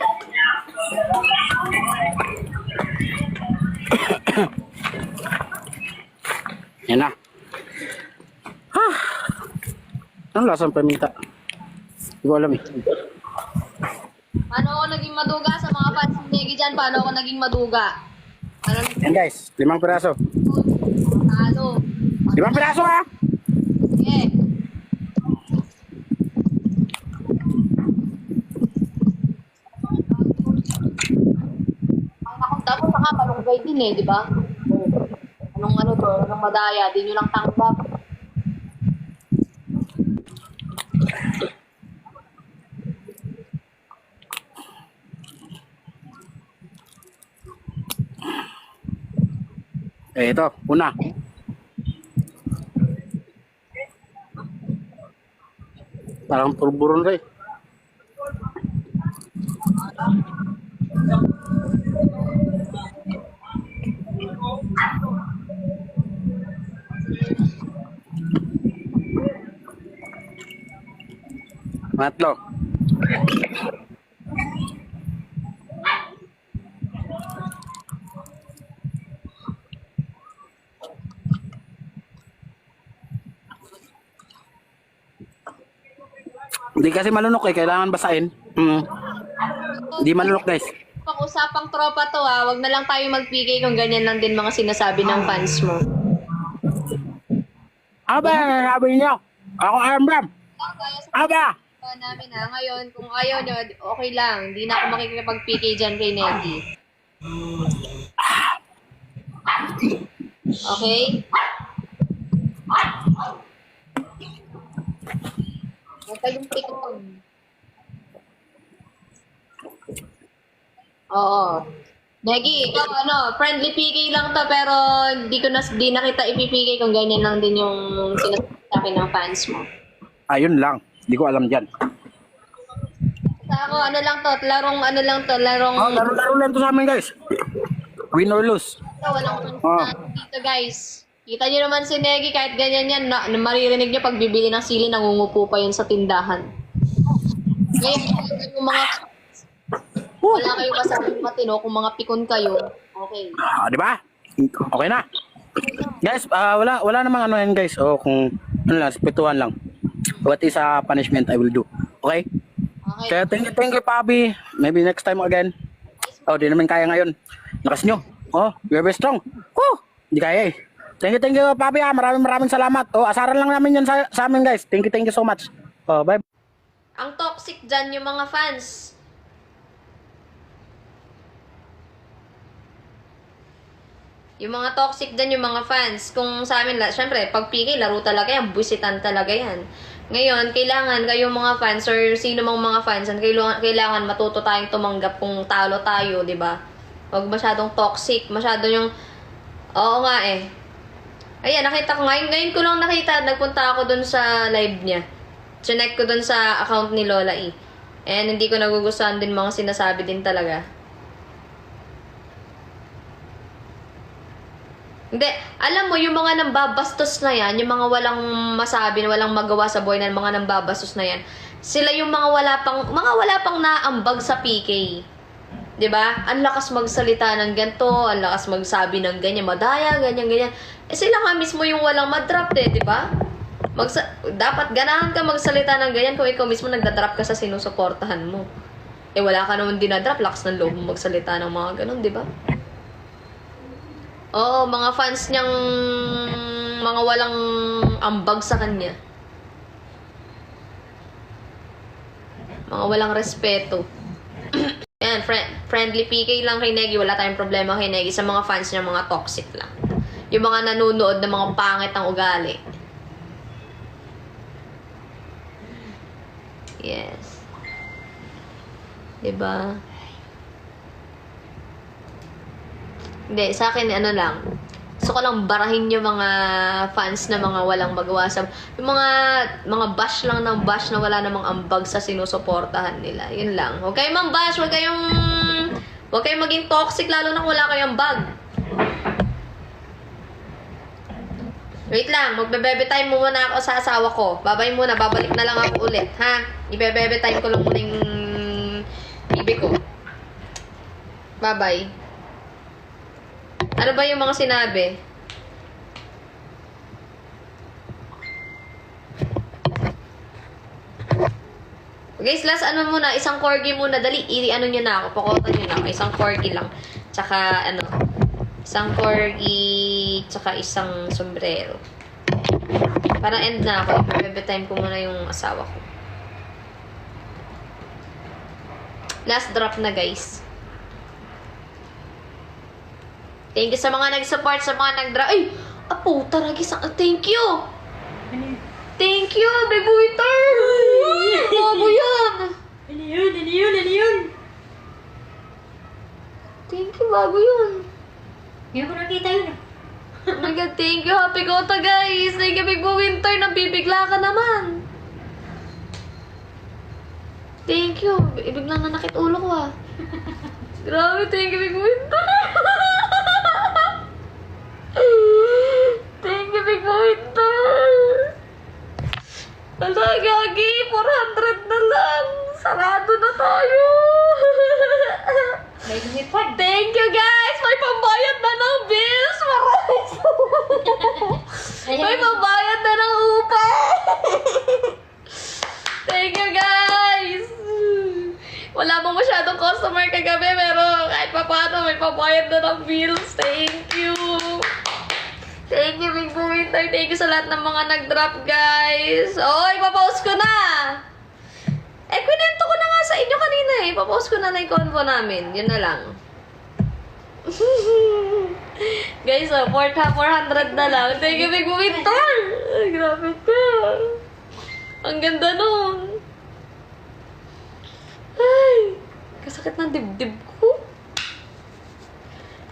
Yan na. Anong lasang paminta? Hindi ko alam eh. Paano ako naging maduga sa mga fans ni Negi dyan? Paano ako naging maduga? Ano Yan guys, 5 piraso. talo? 5 piraso ha! Eh. Ang nakong saka malunggay din eh, di ba? Anong ano to? Anong madaya? Di nyo lang tanggap. Ito, una. Parang purburon rin. Matlo. Hindi kasi malunok eh, kailangan basahin. Hindi malunok guys. Pag-usapang tropa to ha, wag na lang tayo mag-PK kung ganyan lang din mga sinasabi ng fans mo. Aba, sabi niyo. Ako Armbram. Aba! Namin ha, ngayon kung ayaw nyo, okay lang. Hindi na ako makikipag-PK dyan kay Negi. Okay? Huwag kayong pikon. Oo. Negi, ikaw ano, friendly PK lang to pero di na kita ipipigay kung ganyan lang din yung sinasabi ng fans mo. Ayun lang. Hindi ko alam dyan. Sa ako, ano lang to, larong Oh, laro-laro lang to sa amin guys. Win or lose. walang fans dito guys. Kita niyo naman si Negi kahit ganyan yan, maririnig niyo pag bibili ng sili, nangungupo pa yun sa tindahan. Ngayon, yung mga wala kayong masabing matino kung mga pikon kayo. Okay. Di ba? Okay na. Guys, wala namang ano yan guys. O kung ano lang, pituan lang. What is a punishment I will do. Okay? Okay. Kaya thank you, Pabi. Maybe next time again. Oh, di naman kaya ngayon. Lakas nyo. Oh, you're very strong. Oh, hindi kaya eh. Thank you, Pabi. Maraming salamat. Oh, asaran lang namin yan sa amin guys. Thank you so much. Oh, bye. Ang toxic dyan yung mga fans. Yung mga toxic dyan yung mga fans. Kung sa amin, syempre, pag PK, laro talaga yan. Busitan talaga yan. Ngayon, kailangan kayong mga fans or sino mang mga fans, kailangan matuto tayong tumanggap kung talo tayo, di ba? Huwag masyadong toxic. Masyado yung, oo nga eh. Ayan, nakita ko ngayon ko lang nakita, nagpunta ako dun sa live niya. Chinek ko dun sa account ni Lola E. And hindi ko nagugustuhan din mga sinasabi din talaga. Hindi, alam mo, yung mga nambabastos na yan, yung mga walang masabi, walang magawa sa buhay na mga nambabastos na yan, sila yung mga wala pang naambag sa PK. 'Di ba? Ang lakas magsalita ng ganito, ang lakas magsabi ng ganyan, madaya, ganyan. Eh sila nga mismo yung walang madrop eh, 'di ba? Dapat ganahan ka magsalita ng ganyan kung ikaw mismo nagdadrop ka sa sinusuportahan mo. Eh wala ka naman dinadrop, lakas ng loob mo magsalita ng mga ganun, 'di ba? Oo, mga fans niyang mga walang ambag sa kanya. Mga walang respeto. Ayan, friendly PK lang kay Negi. Wala tayong problema kay Negi. Sa mga fans niya, mga toxic lang. Yung mga nanonood ng mga pangit ang ugali. Yes. Diba? Hindi, sa akin, ano lang. Gusto ko lang barahin yung mga fans na mga walang magawa sa... Yung mga bash lang ng bash na wala namang ambag sa sinusuportahan nila. Yun lang. Huwag kayong mang-bash, huwag kayong maging toxic lalo na wala kayong ambag. Wait lang, magbe-bebe time muna ako sa asawa ko. Babay muna, babalik na lang ako ulit, ha? Ibe-bebe time ko lang muna yung bibi ko. Bye-bye. Ano ba yung mga sinabi? Guys, last ano muna, isang corgi muna. Dali, ano nyo na ako. Pakotan nyo na ako. Isang corgi lang. Tsaka, isang corgi, tsaka isang sombrero. Parang end na ako. Ibebe time ko muna yung asawa ko. Last drop na, guys. Thank you sa mga nag-support, sa mga nag-drop. Ay! Apo, taragis. Thank you! Thank you, Big Winter! Bago yan! Ano yun? Thank you, bago yun. Hindi ko nakita yun. Oh my God, thank you. Happy Kota, guys. Thank you, Big Winter. Nabibigla ka naman. Thank you. Biglang nanakit ulo ko, ah. Grabe, thank you, Big Winter. Thank you, Big Winter. Ala, gagi. 400 na lang. Sarado na tayo. May lumipad. Thank you, guys. May pambayad na ng bills. May pambayad na ng upa. Thank you, guys. Wala mo masyadong customer kagabi, pero kahit pa paano, may pambayad na ng bills. Thank you. Thank you, Big Winter. Thank you sa lahat ng mga nag-drop, guys. Oy, ipapost ko na. Eh, kwento ko na nga sa inyo kanina eh. Ipapost ko na yung convo namin. Yun na lang. Guys, 400 na lang. Thank you, Big Winter. Ay, grabe ka. Ang ganda nun. Ay, kasakit ng dibdib ko.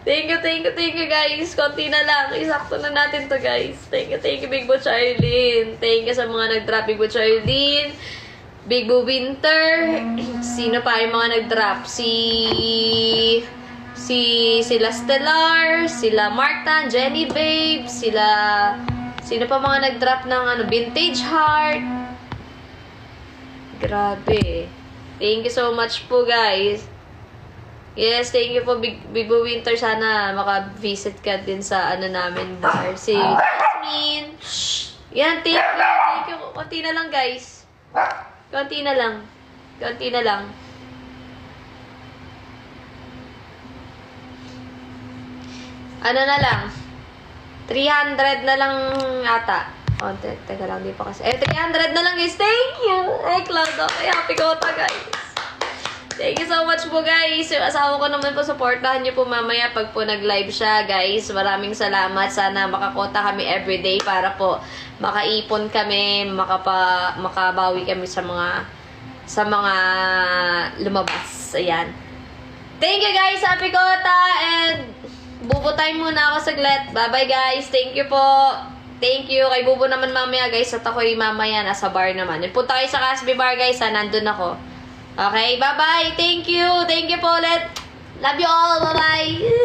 Thank you, guys. Konti na lang. Isakto na natin to, guys. Thank you, Big Bo Charlene. Thank you sa mga nag-drop, Big Bo Charlene. Big Bo Winter. Sino pa yung mga nag-drop? Sila Stellar, sila Marta, Jenny Babe, sino pa mga nag-drop ng Vintage Heart. Grabe. Thank you so much po, guys. Yes, thank you po, Big Bo Winter. Sana maka-visit ka din sa namin bar. Si Jasmine. Yan, thank you. Konti na lang, guys. Konti na lang. Ano na lang? 300 na lang ata. Oh, teka lang, di pa kasi. 300 na lang, guys. Thank you. Cloud. Okay, happy Kota, guys. Thank you so much po, guys. Yung asawa ko naman po, supportahan niyo po mamaya pag po nag-live siya, guys. Maraming salamat. Sana makakota kami everyday para po makaipon kami, makabawi kami sa mga lumabas. Ayan. Thank you, guys. Happy Kota. And bubo time muna ako saglit. Bye-bye, guys. Thank you po. Thank you. Kay Bubo naman mamaya, guys. At ako'y mamaya nasa bar naman. Punta kayo sa Casby Bar, guys. Nandun ako. Okay, bye-bye. Thank you. Thank you po ulit. Love you all. Bye-bye.